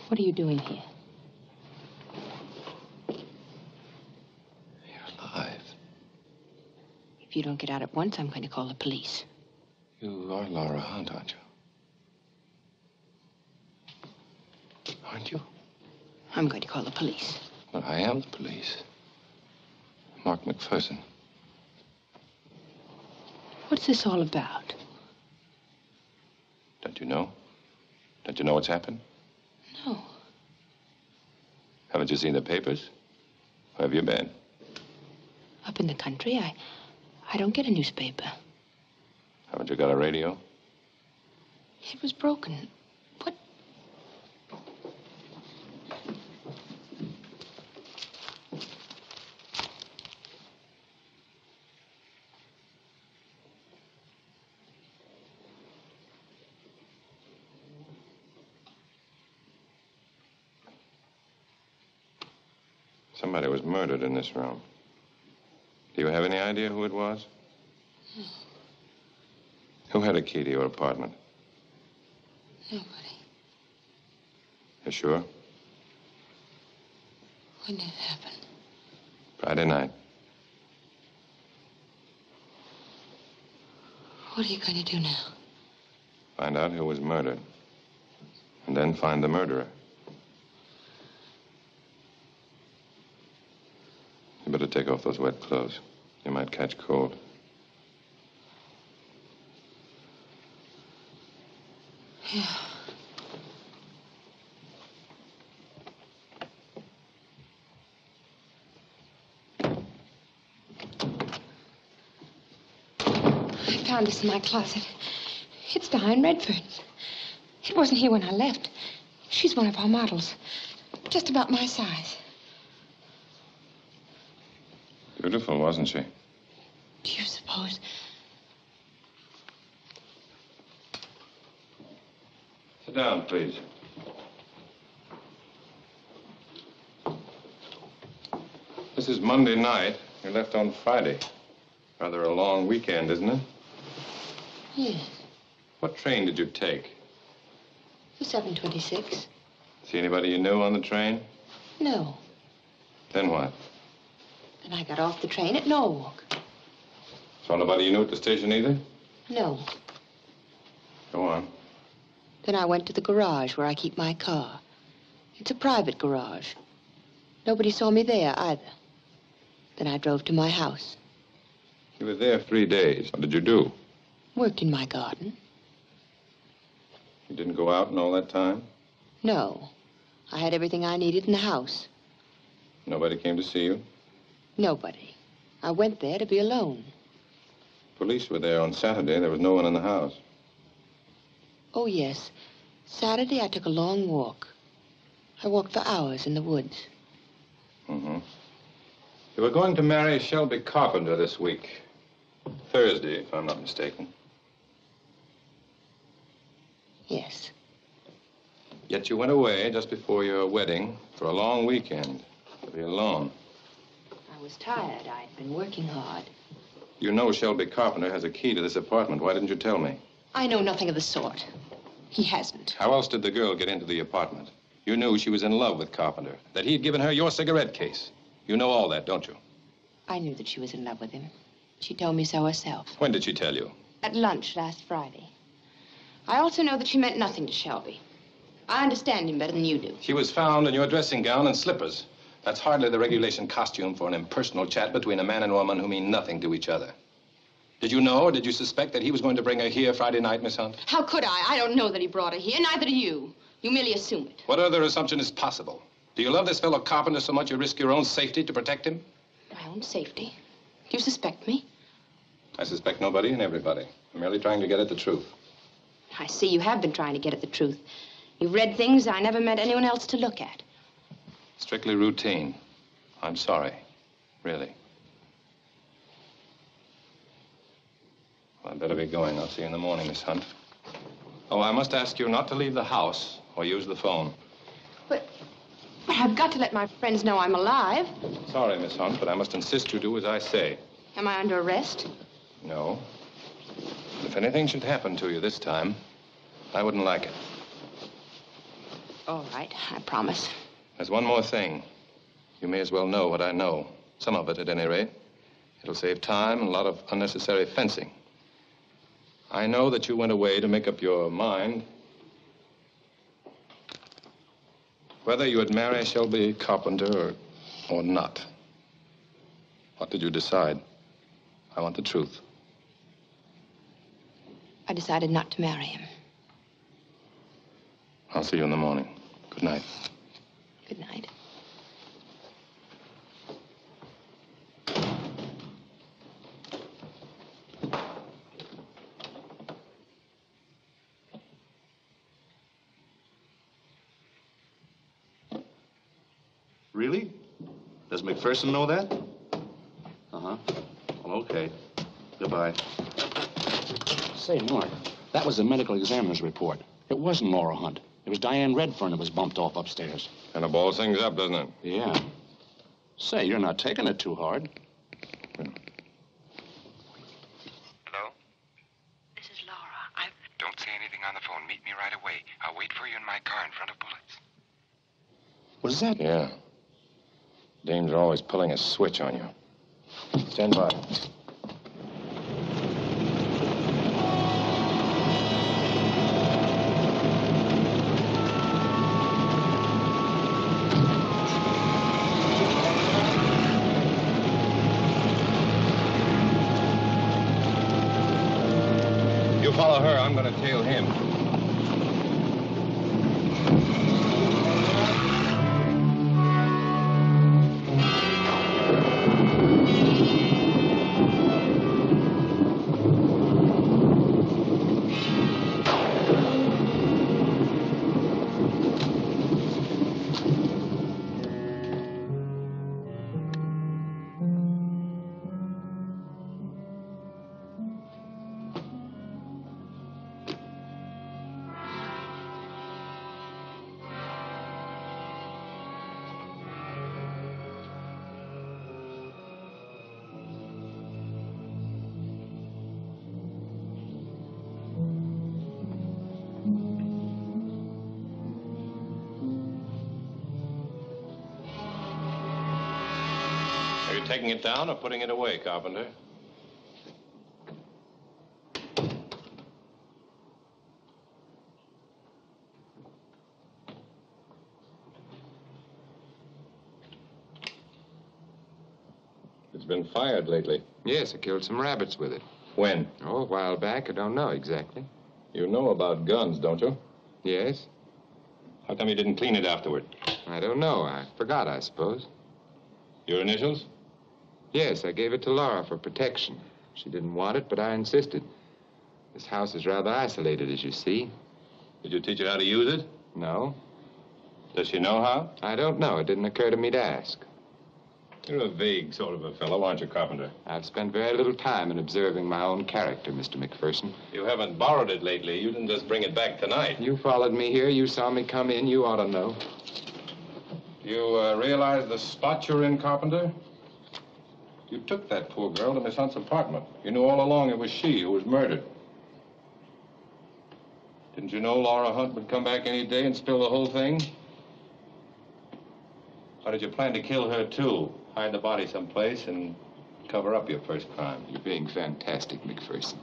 What are you doing here? You're alive. If you don't get out at once, I'm going to call the police. You are Laura Hunt, aren't you? Aren't you? I'm going to call the police. But I am the police. Mark McPherson. What's this all about? Don't you know? Don't you know what's happened? No. Haven't you seen the papers? Where have you been? Up in the country, I don't get a newspaper. Haven't you got a radio? It was broken. What? Somebody was murdered in this room. Do you have any idea who it was? Who had a key to your apartment? Nobody. You sure? When did it happen? Friday night. What are you going to do now? Find out who was murdered. And then find the murderer. You better take off those wet clothes. You might catch cold. Yeah. I found this in my closet. It's behind Redford's. It wasn't here when I left. She's one of our models. Just about my size. Beautiful, wasn't she? Do you suppose? Sit down, please. This is Monday night. You left on Friday. Rather a long weekend, isn't it? Yes. What train did you take? The 7:26. See anybody you knew on the train? No. Then what? Then I got off the train at Norwalk. Saw nobody you knew at the station either? No. Go on. Then I went to the garage where I keep my car. It's a private garage. Nobody saw me there either. Then I drove to my house. You were there 3 days. What did you do? Worked in my garden. You didn't go out in all that time? No. I had everything I needed in the house. Nobody came to see you? Nobody. I went there to be alone. Police were there on Saturday. There was no one in the house. Oh, yes. Saturday, I took a long walk. I walked for hours in the woods. Mm-hmm. You were going to marry Shelby Carpenter this week. Thursday, if I'm not mistaken. Yes. Yet you went away just before your wedding for a long weekend to be alone. I was tired. I'd been working hard. You know Shelby Carpenter has a key to this apartment. Why didn't you tell me? I know nothing of the sort. He hasn't. How else did the girl get into the apartment? You knew she was in love with Carpenter, that he had given her your cigarette case. You know all that, don't you? I knew that she was in love with him. She told me so herself. When did she tell you? At lunch last Friday. I also know that she meant nothing to Shelby. I understand him better than you do. She was found in your dressing gown and slippers. That's hardly the regulation costume for an impersonal chat between a man and woman who mean nothing to each other. Did you know or did you suspect that he was going to bring her here Friday night, Miss Hunt? How could I? I don't know that he brought her here. Neither do you. You merely assume it. What other assumption is possible? Do you love this fellow Carpenter so much you risk your own safety to protect him? My own safety? Do you suspect me? I suspect nobody and everybody. I'm merely trying to get at the truth. I see you have been trying to get at the truth. You've read things I never met anyone else to look at. Strictly routine. I'm sorry. Really. Well, I'd better be going. I'll see you in the morning, Miss Hunt. Oh, I must ask you not to leave the house or use the phone. But I've got to let my friends know I'm alive. Sorry, Miss Hunt, but I must insist you do as I say. Am I under arrest? No. If anything should happen to you this time, I wouldn't like it. All right, I promise. There's one more thing. You may as well know what I know. Some of it, at any rate. It'll save time and a lot of unnecessary fencing. I know that you went away to make up your mind whether you would marry Shelby Carpenter or not. What did you decide? I want the truth. I decided not to marry him. I'll see you in the morning. Good night. Good night. Really? Does McPherson know that? Uh-huh. Well, okay. Goodbye. Say, Noir, that was the medical examiner's report. It wasn't Laura Hunt. It was Diane Redfern that was bumped off upstairs. Kind of balls things up, doesn't it? Yeah. Say, you're not taking it too hard. Hello? This is Laura. Don't say anything on the phone. Meet me right away. I'll wait for you in my car in front of Bullett's. Was that? Yeah. Dames are always pulling a switch on you. Stand by. You follow her, I'm gonna tail him. Are you taking it down or putting it away, Carpenter? It's been fired lately. Yes, I killed some rabbits with it. When? Oh, a while back. I don't know exactly. You know about guns, don't you? Yes? How come you didn't clean it afterward? I don't know. I forgot, I suppose. Your initials? Yes, I gave it to Laura for protection. She didn't want it, but I insisted. This house is rather isolated, as you see. Did you teach her how to use it? No. Does she know how? I don't know. It didn't occur to me to ask. You're a vague sort of a fellow, aren't you, Carpenter? I've spent very little time in observing my own character, Mr. McPherson. You haven't borrowed it lately. You didn't just bring it back tonight. You followed me here. You saw me come in. You ought to know. You realize the spot you're in, Carpenter? You took that poor girl to Miss Hunt's apartment. You knew all along it was she who was murdered. Didn't you know Laura Hunt would come back any day and spill the whole thing? Or did you plan to kill her, too? Hide the body someplace and cover up your first crime? You're being fantastic, McPherson.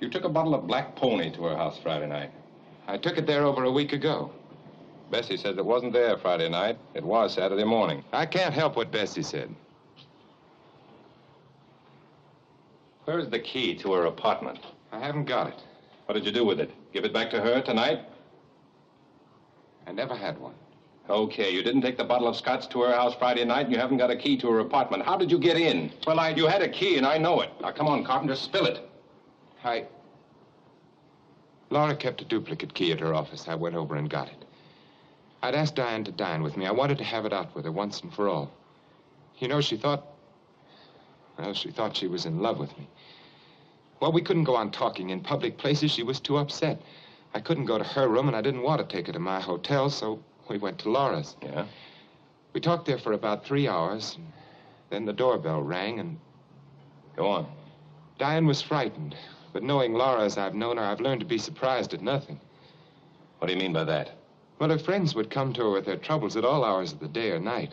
You took a bottle of Black Pony to her house Friday night. I took it there over a week ago. Bessie says it wasn't there Friday night. It was Saturday morning. I can't help what Bessie said. Where's the key to her apartment? I haven't got it. What did you do with it? Give it back to her tonight? I never had one. Okay, you didn't take the bottle of scotch to her house Friday night, and you haven't got a key to her apartment. How did you get in? Well, you had a key, and I know it. Now, come on, Carpenter, spill it. Laura kept a duplicate key at her office. I went over and got it. I'd asked Diane to dine with me. I wanted to have it out with her once and for all. You know, she thought she was in love with me. Well, we couldn't go on talking in public places. She was too upset. I couldn't go to her room, and I didn't want to take her to my hotel, so we went to Laura's. Yeah? We talked there for about 3 hours, and then the doorbell rang, and... Go on. Diane was frightened, but knowing Laura as I've known her, I've learned to be surprised at nothing. What do you mean by that? Well, her friends would come to her with their troubles at all hours of the day or night.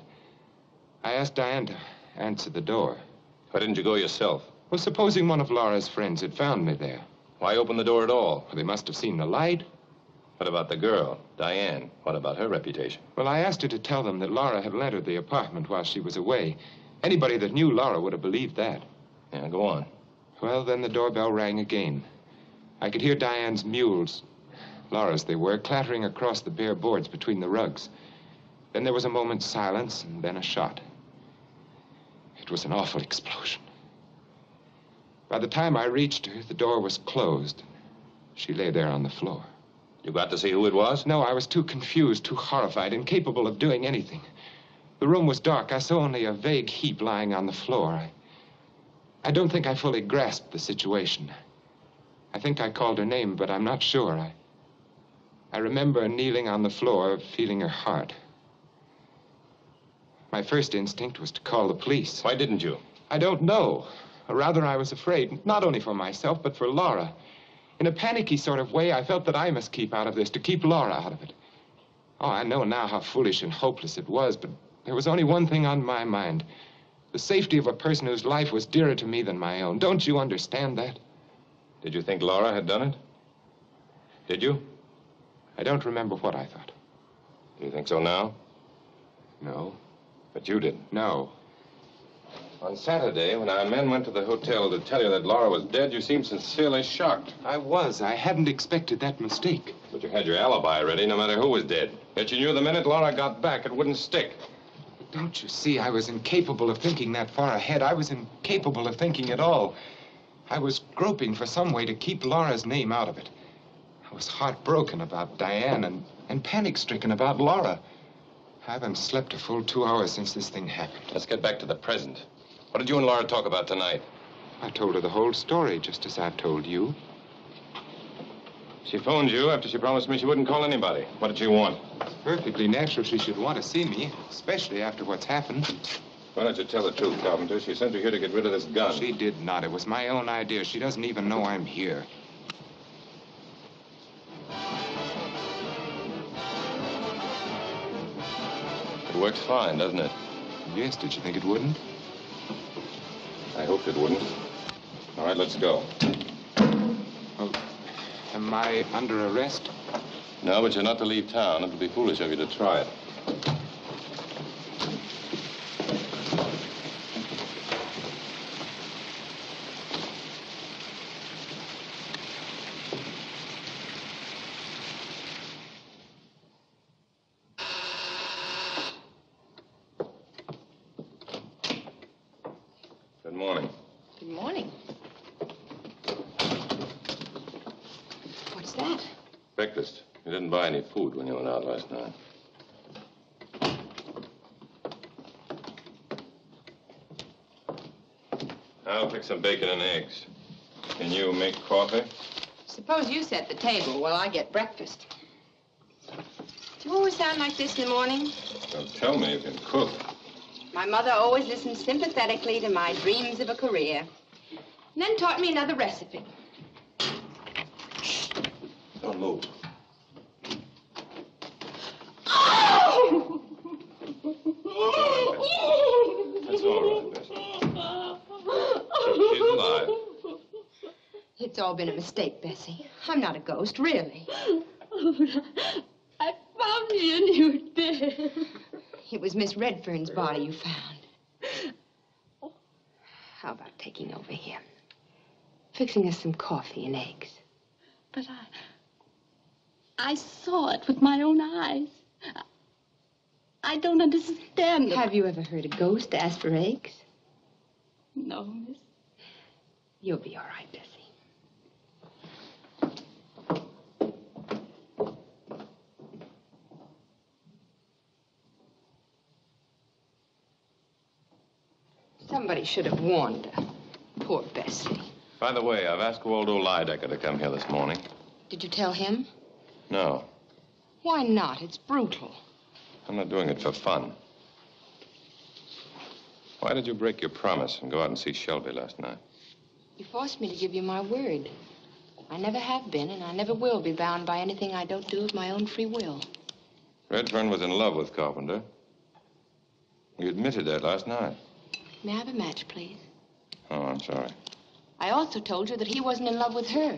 I asked Diane to answer the door. Why didn't you go yourself? Well, supposing one of Laura's friends had found me there. Why open the door at all? Well, they must have seen the light. What about the girl, Diane? What about her reputation? Well, I asked her to tell them that Laura had lent her the apartment while she was away. Anybody that knew Laura would have believed that. Yeah, go on. Well, then the doorbell rang again. I could hear Diane's mules, Laura's they were, clattering across the bare boards between the rugs. Then there was a moment's silence, and then a shot. It was an awful explosion. By the time I reached her, the door was closed. She lay there on the floor. You got to see who it was? No, I was too confused, too horrified, incapable of doing anything. The room was dark. I saw only a vague heap lying on the floor. I don't think I fully grasped the situation. I think I called her name, but I'm not sure. I remember kneeling on the floor, feeling her heart. My first instinct was to call the police. Why didn't you? I don't know. Or rather, I was afraid, not only for myself, but for Laura. In a panicky sort of way, I felt that I must keep out of this, to keep Laura out of it. Oh, I know now how foolish and hopeless it was, but there was only one thing on my mind. The safety of a person whose life was dearer to me than my own. Don't you understand that? Did you think Laura had done it? Did you? I don't remember what I thought. Do you think so now? No. But you didn't? No. On Saturday, when our men went to the hotel to tell you that Laura was dead, you seemed sincerely shocked. I was. I hadn't expected that mistake. But you had your alibi ready, no matter who was dead. Yet you knew the minute Laura got back, it wouldn't stick. But don't you see, I was incapable of thinking that far ahead. I was incapable of thinking at all. I was groping for some way to keep Laura's name out of it. I was heartbroken about Diane and panic-stricken about Laura. I haven't slept a full 2 hours since this thing happened. Let's get back to the present. What did you and Laura talk about tonight? I told her the whole story, just as I've told you. She phoned you after she promised me she wouldn't call anybody. What did she want? It's perfectly natural she should want to see me, especially after what's happened. Why don't you tell the truth, Carpenter? She sent you here to get rid of this gun. She did not. It was my own idea. She doesn't even know I'm here. It works fine, doesn't it? Yes, did you think it wouldn't? I hoped it wouldn't. All right, let's go. Oh, am I under arrest? No, but you're not to leave town. It would be foolish of you to try it. Good morning. Good morning. What's that? Breakfast. You didn't buy any food when you went out last night. I'll fix some bacon and eggs. Can you make coffee? Suppose you set the table while I get breakfast. Do you always sound like this in the morning? Well, tell me if you can cook. My mother always listened sympathetically to my dreams of a career, and then taught me another recipe. Don't move. That's all right, Bessie. She's alive. It's all been a mistake, Bessie. I'm not a ghost, really. I found you and you were dead. It was Miss Redfern's body you found. How about taking over here? Fixing us some coffee and eggs. But I saw it with my own eyes. I don't understand. Have you ever heard a ghost ask for eggs? No, miss. You'll be all right, Bessie. Somebody should have warned her. Poor Bessie. By the way, I've asked Waldo Lydecker to come here this morning. Did you tell him? No, Why not? It's brutal. I'm not doing it for fun. Why did you break your promise and go out and see Shelby last night? You forced me to give you my word. I never have been, and I never will be bound by anything I don't do of my own free will. Redfern was in love with Carpenter. You admitted that last night. May I have a match, please? Oh, I'm sorry. I also told you that he wasn't in love with her.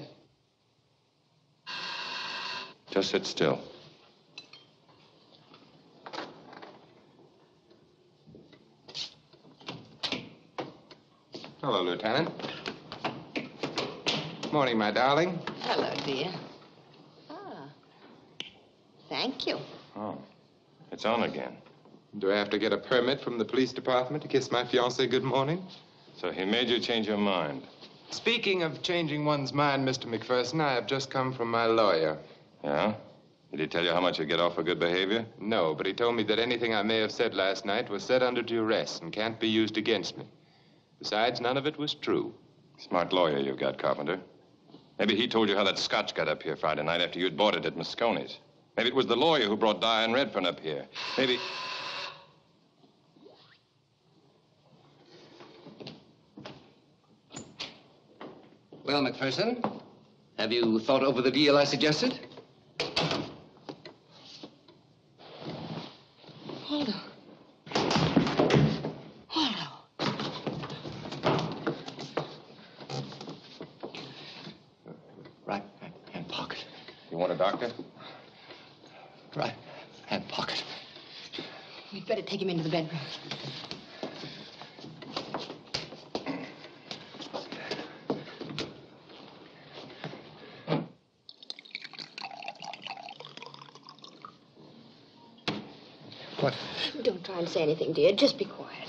Just sit still. Hello, Lieutenant. Morning, my darling. Hello, dear. Ah. Thank you. Oh, it's on again. Do I have to get a permit from the police department to kiss my fiancée good morning? So he made you change your mind. Speaking of changing one's mind, Mr. McPherson, I have just come from my lawyer. Yeah? Did he tell you how much you get off for good behavior? No, but he told me that anything I may have said last night was said under duress and can't be used against me. Besides, none of it was true. Smart lawyer you've got, Carpenter. Maybe he told you how that scotch got up here Friday night after you'd bought it at Mosconi's. Maybe it was the lawyer who brought Diane Redfern up here. Maybe... Well, McPherson, have you thought over the deal I suggested? Waldo. Waldo. Right hand pocket. You want a doctor? Right hand pocket. We'd better take him into the bedroom. What? Don't try and say anything, dear. Just be quiet.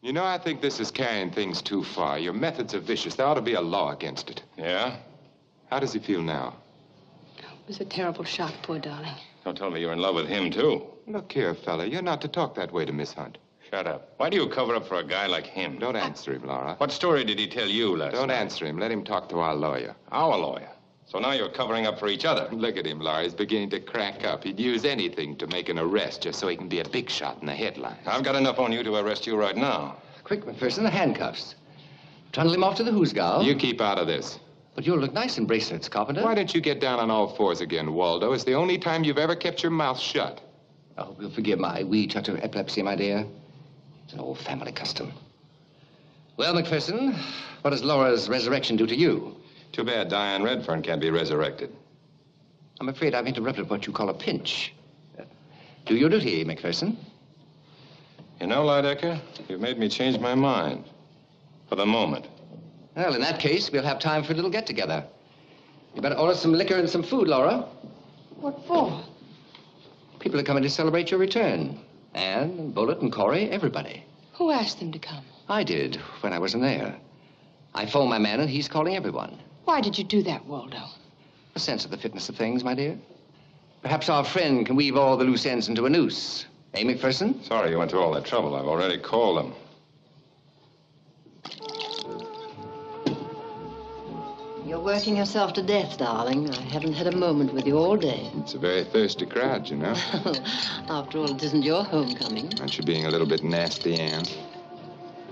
You know, I think this is carrying things too far. Your methods are vicious. There ought to be a law against it. Yeah? How does he feel now? It was a terrible shock, poor darling. Don't tell me you're in love with him, too. Look here, fella. You're not to talk that way to Miss Hunt. Shut up. Why do you cover up for a guy like him? Don't answer him, Laura. What story did he tell you last Don't night? answer him. Let him talk to our lawyer. Our lawyer. So now you're covering up for each other. Look at him, Laura. He's beginning to crack up. He'd use anything to make an arrest just so he can be a big shot in the headlines. I've got enough on you to arrest you right now. Quick, McPherson, the handcuffs. Trundle him off to the hoosgow. You keep out of this. But you'll look nice in bracelets, Carpenter. Why don't you get down on all fours again, Waldo? It's the only time you've ever kept your mouth shut. I hope you'll forgive my wee touch of epilepsy, my dear. It's an old family custom. Well, McPherson, what does Laura's resurrection do to you? Too bad Diane Redfern can't be resurrected. I'm afraid I've interrupted what you call a pinch. Do your duty, McPherson. You know, Lydecker, you've made me change my mind. For the moment. Well, in that case, we'll have time for a little get-together. You better order some liquor and some food, Laura. What for? People are coming to celebrate your return. Anne, and Bullitt, and Corey, everybody. Who asked them to come? I did, when I wasn't there. I phoned my man, and he's calling everyone. Why did you do that, Waldo? A sense of the fitness of things, my dear. Perhaps our friend can weave all the loose ends into a noose. Eh, McPherson? Sorry you went to all that trouble. I've already called them. You're working yourself to death, darling. I haven't had a moment with you all day. It's a very thirsty crowd, you know. After all, it isn't your homecoming. Aren't you being a little bit nasty, Anne?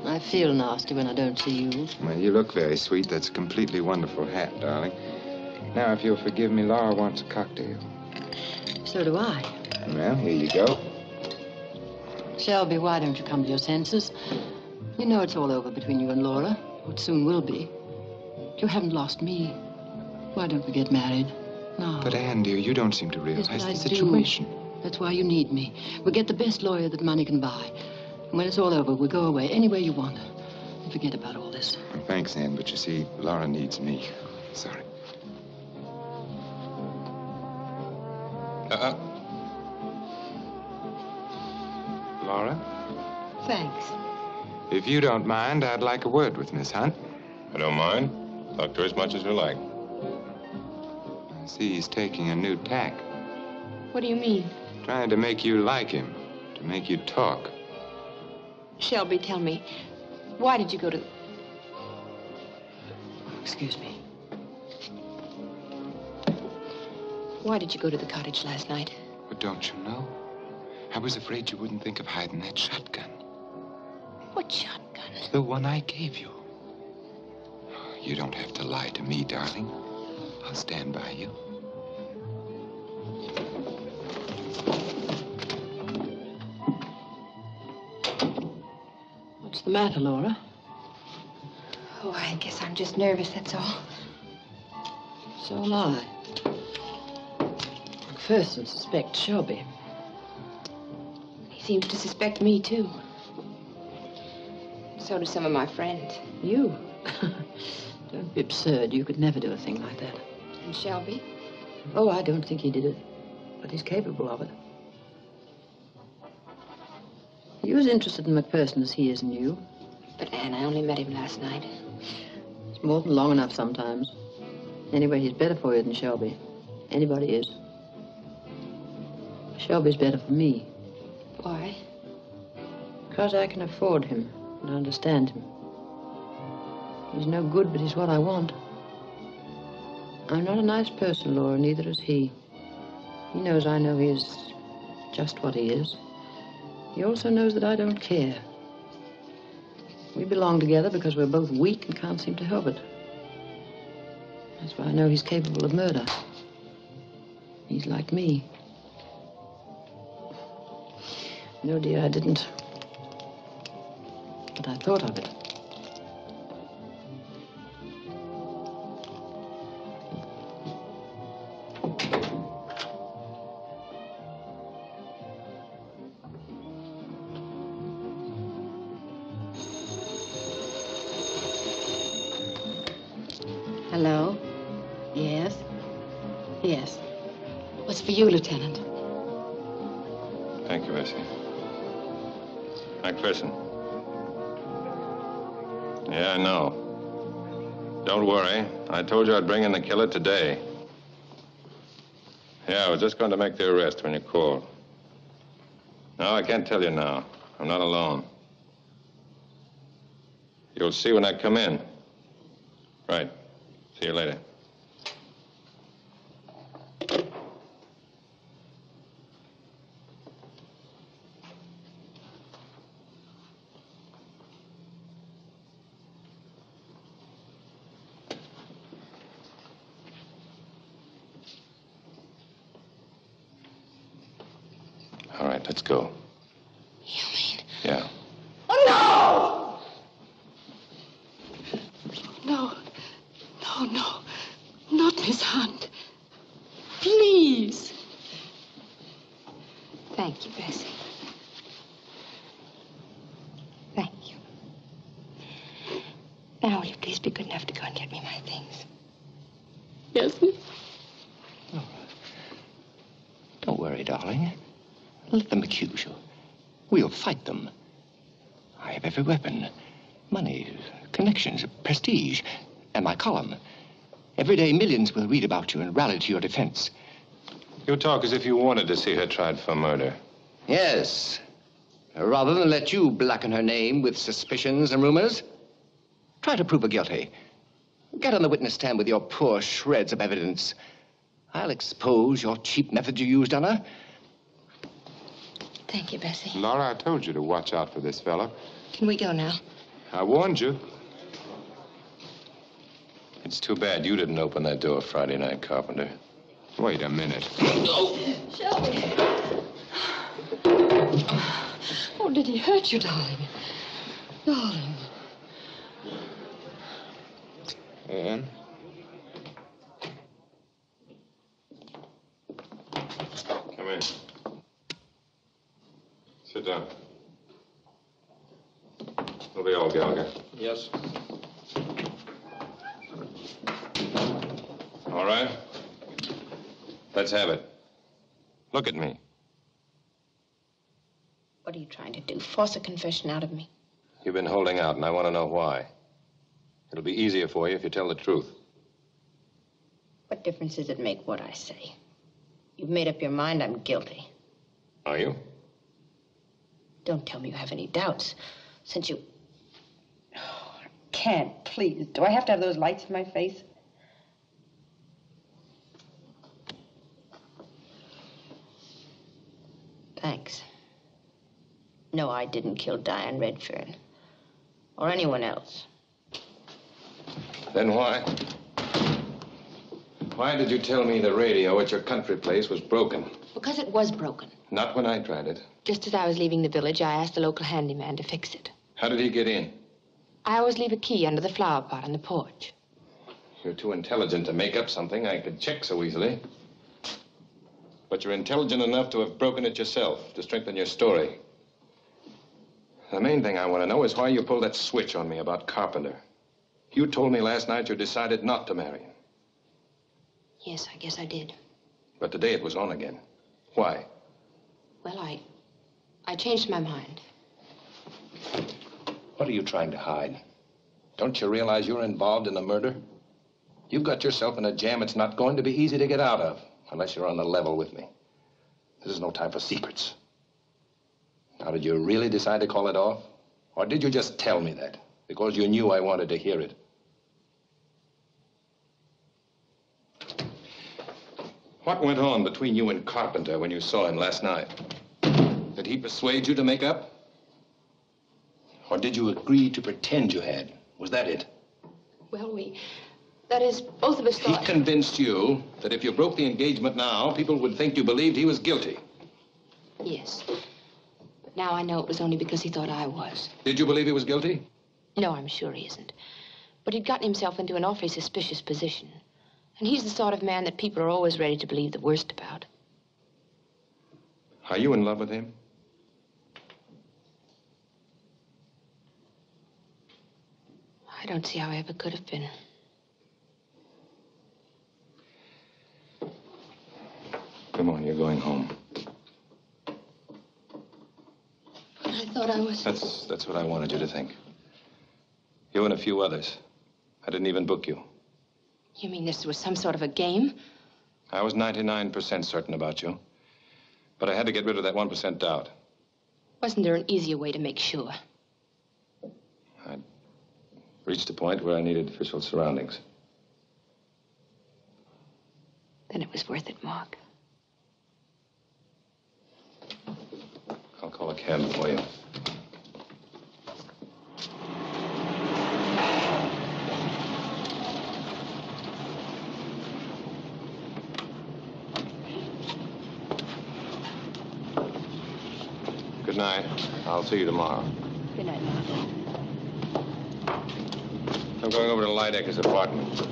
I feel nasty when I don't see you. Well, you look very sweet. That's a completely wonderful hat, darling. Now, if you'll forgive me, Laura wants a cocktail. So do I. Well, here you go. Shelby, why don't you come to your senses? You know it's all over between you and Laura. Or it soon will be. You haven't lost me. Why don't we get married? No. But, Anne, dear, you don't seem to realize Yes, but I the situation. do. That's why you need me. We'll get the best lawyer that money can buy. And when it's all over, we'll go away anywhere you want. And forget about all this. Well, thanks, Anne, but you see, Laura needs me. Sorry. Laura, Thanks. if you don't mind, I'd like a word with Miss Hunt. I don't mind. Talk to her as much as you like. I see he's taking a new tack. What do you mean? Trying to make you like him, to make you talk. Shelby, tell me, why did you go to... Excuse me. Why did you go to the cottage last night? But don't you know? I was afraid you wouldn't think of hiding that shotgun. What shotgun? The one I gave you. You don't have to lie to me, darling. I'll stand by you. What's the matter, Laura? Oh, I guess I'm just nervous, that's all. So am I. McPherson suspects Shelby. He seems to suspect me, too. So do some of my friends. You? Don't be absurd. You could never do a thing like that. And Shelby? Oh, I don't think he did it. But he's capable of it. Are you as interested in McPherson as he is in you? But, Anne, I only met him last night. It's more than long enough sometimes. Anyway, he's better for you than Shelby. Anybody is. Shelby's better for me. Why? Because I can afford him and understand him. He's no good, but he's what I want. I'm not a nice person, Laura, neither is he. He knows I know he is just what he is. He also knows that I don't care. We belong together because we're both weak and can't seem to help it. That's why I know he's capable of murder. He's like me. No, dear, I didn't. But I thought of it. Hello? Yes? Yes. What's for you, Lieutenant? Thank you, Bessie. McPherson. Yeah, I know. Don't worry. I told you I'd bring in the killer today. Yeah, I was just going to make the arrest when you called. No, I can't tell you now. I'm not alone. You'll see when I come in. Right. See you later. All right, let's go. You mean? Yeah. Oh, no! No. No, no. Not Miss Hunt. Please. Thank you, Bessie. Thank you. Now, will you please be good enough to go and get me my things? Yes, miss. Don't worry, darling. Let them accuse you. We'll fight them. I have every weapon. Money, connections, prestige, and my column. Every day, millions will read about you and rally to your defense. You talk as if you wanted to see her tried for murder. Yes. Rather than let you blacken her name with suspicions and rumors, try to prove her guilty. Get on the witness stand with your poor shreds of evidence. I'll expose your cheap methods you used on her. Thank you, Bessie. Laura, I told you to watch out for this fellow. Can we go now? I warned you. It's too bad you didn't open that door Friday night, Carpenter. Wait a minute. Shelby. Oh, did he hurt you, darling? Darling. Anne? Come in. Sit down. We'll be all Gallagher. Yes. All right? Let's have it. Look at me. What are you trying to do? Force a confession out of me? You've been holding out, and I want to know why. It'll be easier for you if you tell the truth. What difference does it make what I say? You've made up your mind I'm guilty. Are you? Don't tell me you have any doubts, since you... Oh, I can't, please. Do I have to have those lights in my face? Thanks. No, I didn't kill Diane Redfern. Or anyone else. Then why? Why did you tell me the radio at your country place was broken? Because it was broken. Not when I tried it. Just as I was leaving the village, I asked the local handyman to fix it. How did he get in? I always leave a key under the flower pot on the porch. You're too intelligent to make up something I could check so easily. But you're intelligent enough to have broken it yourself, to strengthen your story. The main thing I want to know is why you pulled that switch on me about Carpenter. You told me last night you decided not to marry him. Yes, I guess I did. But today it was on again. Why? Well, I changed my mind. What are you trying to hide? Don't you realize you're involved in a murder? You've got yourself in a jam it's not going to be easy to get out of, unless you're on the level with me. This is no time for secrets. Now, did you really decide to call it off? Or did you just tell me that because you knew I wanted to hear it? What went on between you and Carpenter when you saw him last night? Did he persuade you to make up? Or did you agree to pretend you had? Was that it? Well, that is, both of us thought... He convinced you that if you broke the engagement now, people would think you believed he was guilty. Yes. But now I know it was only because he thought I was. Did you believe he was guilty? No, I'm sure he isn't. But he'd gotten himself into an awfully suspicious position. And he's the sort of man that people are always ready to believe the worst about. Are you in love with him? I don't see how I ever could have been. Come on, you're going home. I thought I was... That's what I wanted you to think. You and a few others. I didn't even book you. You mean this was some sort of a game? I was 99% certain about you. But I had to get rid of that 1% doubt. Wasn't there an easier way to make sure? I'd reached a point where I needed official surroundings. Then it was worth it, Mark. I'll call a cab for you. Good night. I'll see you tomorrow. Good night, Mark. I'm going over to Lydecker's apartment.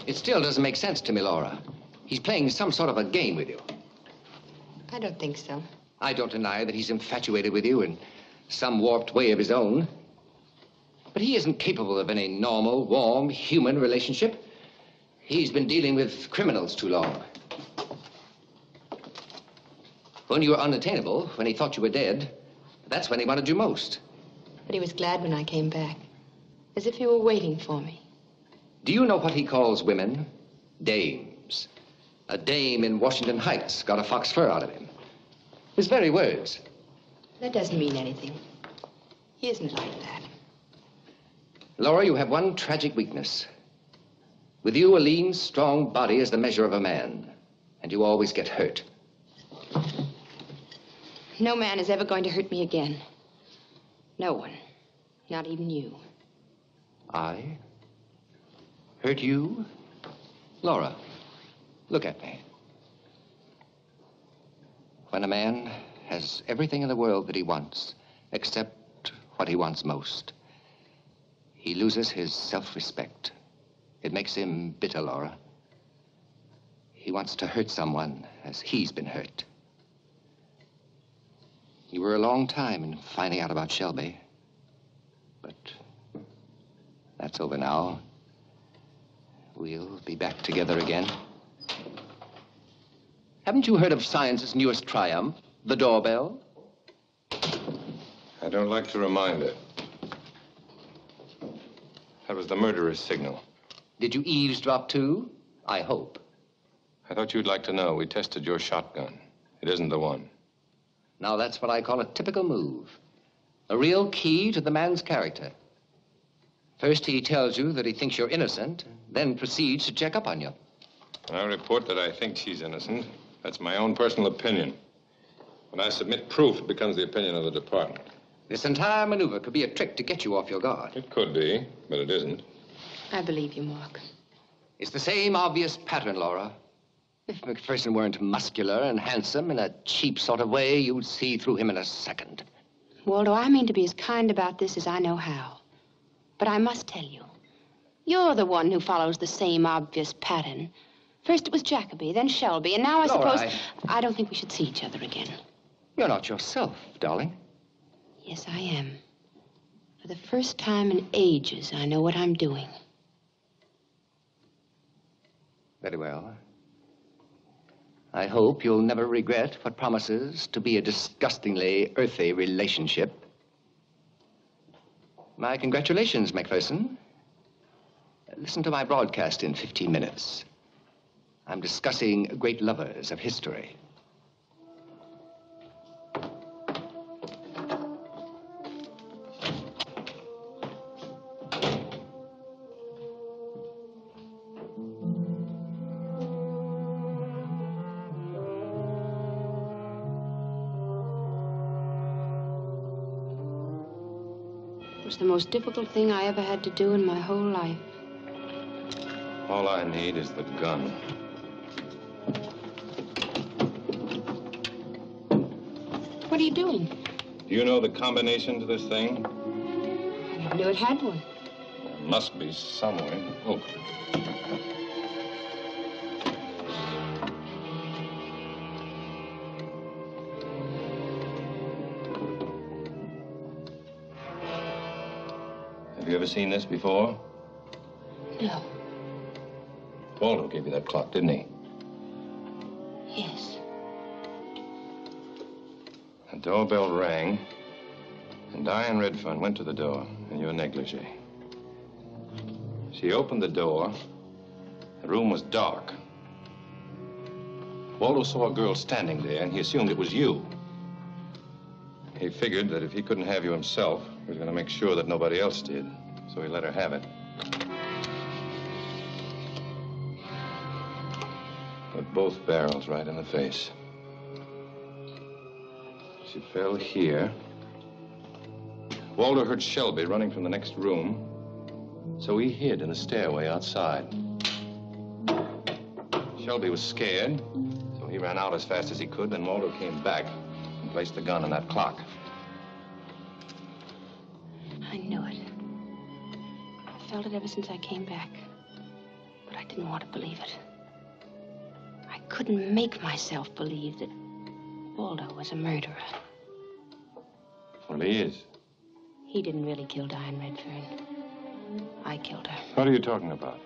It still doesn't make sense to me, Laura. He's playing some sort of a game with you. I don't think so. I don't deny that he's infatuated with you in some warped way of his own. But he isn't capable of any normal, warm, human relationship. He's been dealing with criminals too long. When you were unattainable, when he thought you were dead, that's when he wanted you most. But he was glad when I came back. As if he were waiting for me. Do you know what he calls women? Dames. A dame in Washington Heights got a fox fur out of him. His very words. That doesn't mean anything. He isn't like that. Laura, you have one tragic weakness. With you, a lean, strong body is the measure of a man. And you always get hurt. No man is ever going to hurt me again. No one. Not even you. I? Hurt you? Laura, look at me. When a man has everything in the world that he wants, except what he wants most, he loses his self-respect. It makes him bitter, Laura. He wants to hurt someone as he's been hurt. You were a long time in finding out about Shelby. But that's over now. We'll be back together again. Haven't you heard of science's newest triumph, the doorbell? I don't like to remind her. That was the murderer's signal. Did you eavesdrop too? I hope. I thought you'd like to know. We tested your shotgun. It isn't the one. Now that's what I call a typical move. A real key to the man's character. First he tells you that he thinks you're innocent, then proceeds to check up on you. I report that I think she's innocent. That's my own personal opinion. When I submit proof, it becomes the opinion of the department. This entire maneuver could be a trick to get you off your guard. It could be, but it isn't. I believe you, Mark. It's the same obvious pattern, Laura. If McPherson weren't muscular and handsome in a cheap sort of way, you'd see through him in a second. Waldo, I mean to be as kind about this as I know how. But I must tell you, you're the one who follows the same obvious pattern. First it was Jacoby, then Shelby, and now I Laura, suppose... I don't think we should see each other again. You're not yourself, darling. Yes, I am. For the first time in ages, I know what I'm doing. Very well. I hope you'll never regret what promises to be a disgustingly earthy relationship. My congratulations, McPherson. Listen to my broadcast in 15 minutes. I'm discussing great lovers of history. It was the most difficult thing I ever had to do in my whole life. All I need is the gun. What are you doing? Do you know the combination to this thing? I never knew it had one. There must be somewhere. Oh. Have you ever seen this before? No. Waldo gave you that clock, didn't he? Yes. The doorbell rang, and Diane Redfern went to the door in your negligee. She opened the door. The room was dark. Waldo saw a girl standing there, and he assumed it was you. He figured that if he couldn't have you himself, he was going to make sure that nobody else did, so he let her have it. With both barrels right in the face. She fell here. Waldo heard Shelby running from the next room, so he hid in the stairway outside. Shelby was scared, so he ran out as fast as he could, then Waldo came back and placed the gun in that clock. I knew it. I felt it ever since I came back. But I didn't want to believe it. I couldn't make myself believe that Waldo was a murderer. Well, he is. He didn't really kill Diane Redfern. I killed her. What are you talking about?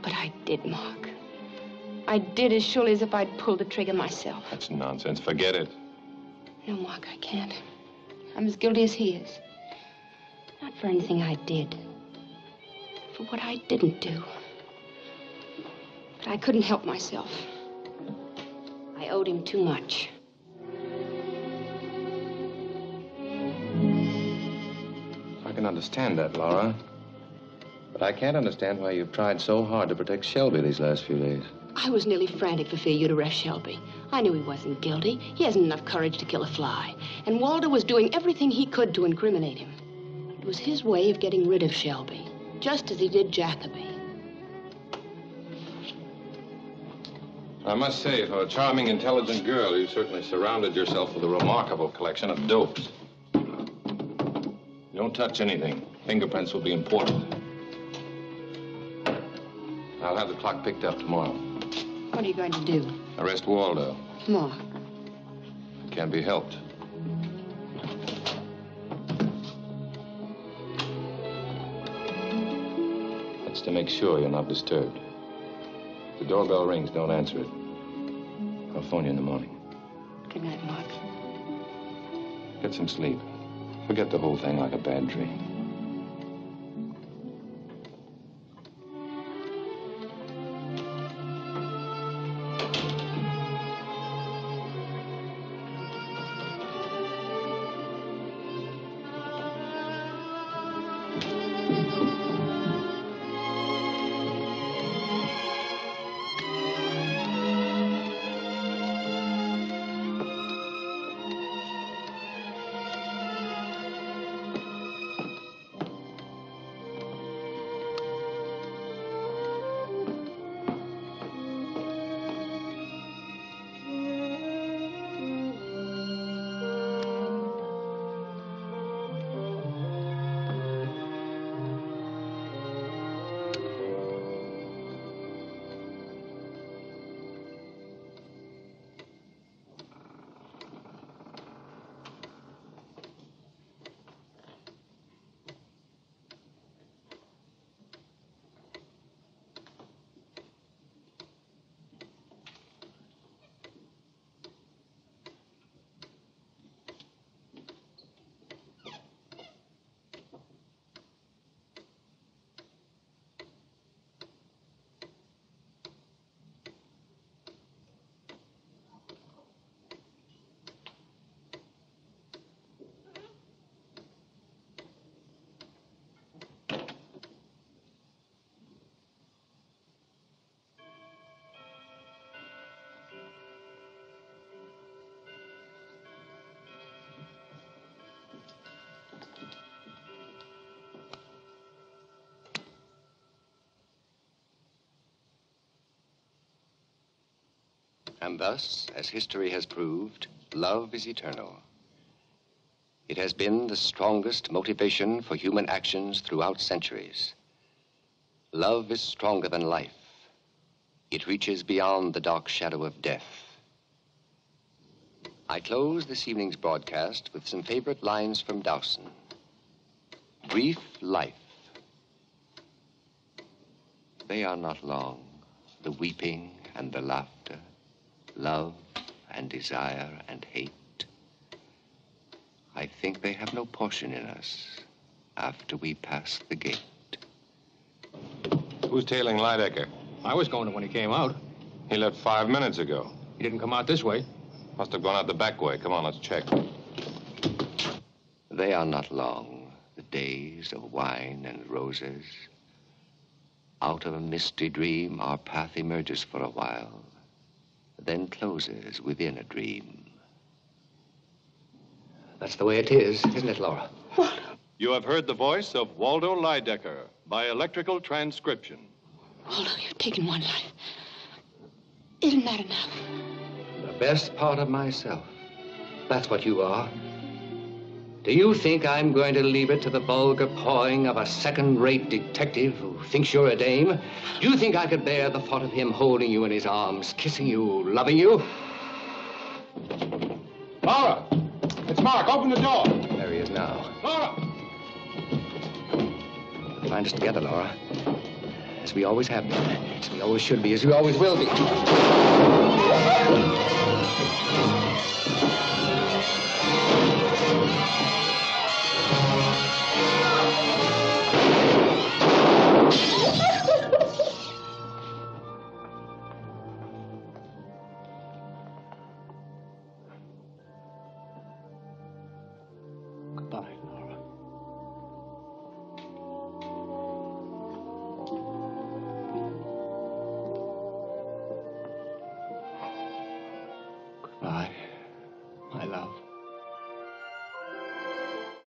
But I did, Mark. I did as surely as if I'd pulled the trigger myself. That's nonsense. Forget it. No, Mark, I can't. I'm as guilty as he is. Not for anything I did. For what I didn't do. But I couldn't help myself. I owed him too much. I can understand that, Laura. But I can't understand why you've tried so hard to protect Shelby these last few days. I was nearly frantic for fear you'd arrest Shelby. I knew he wasn't guilty. He hasn't enough courage to kill a fly. And Walter was doing everything he could to incriminate him. It was his way of getting rid of Shelby, just as he did Jacoby. I must say, for a charming, intelligent girl, you certainly surrounded yourself with a remarkable collection of dopes. Don't touch anything. Fingerprints will be important. I'll have the clock picked up tomorrow. What are you going to do? Arrest Waldo. Mark. It can't be helped. That's to make sure you're not disturbed. If the doorbell rings, don't answer it. I'll phone you in the morning. Good night, Mark. Get some sleep. Forget the whole thing like a bad dream. And thus, as history has proved, love is eternal. It has been the strongest motivation for human actions throughout centuries. Love is stronger than life. It reaches beyond the dark shadow of death. I close this evening's broadcast with some favorite lines from Dowson. Brief life. They are not long, the weeping and the laughter, love and desire and hate. I think they have no portion in us after we pass the gate. Who's tailing Lydecker? I was going to when he came out. He left 5 minutes ago. He didn't come out this way. Must have gone out the back way. Come on, let's check. They are not long, the days of wine and roses. Out of a misty dream, our path emerges for a while, then closes within a dream. That's the way it is, isn't it, Laura? You have heard the voice of Waldo Lydecker by electrical transcription. Waldo, you've taken one life. Isn't that enough? The best part of myself. That's what you are. Do you think I'm going to leave it to the vulgar pawing of a second-rate detective who thinks you're a dame? Do you think I could bear the thought of him holding you in his arms, kissing you, loving you? Laura! It's Mark. Open the door. There he is now. Laura! You'll find us together, Laura. As we always have been. As we always should be. As we always will be.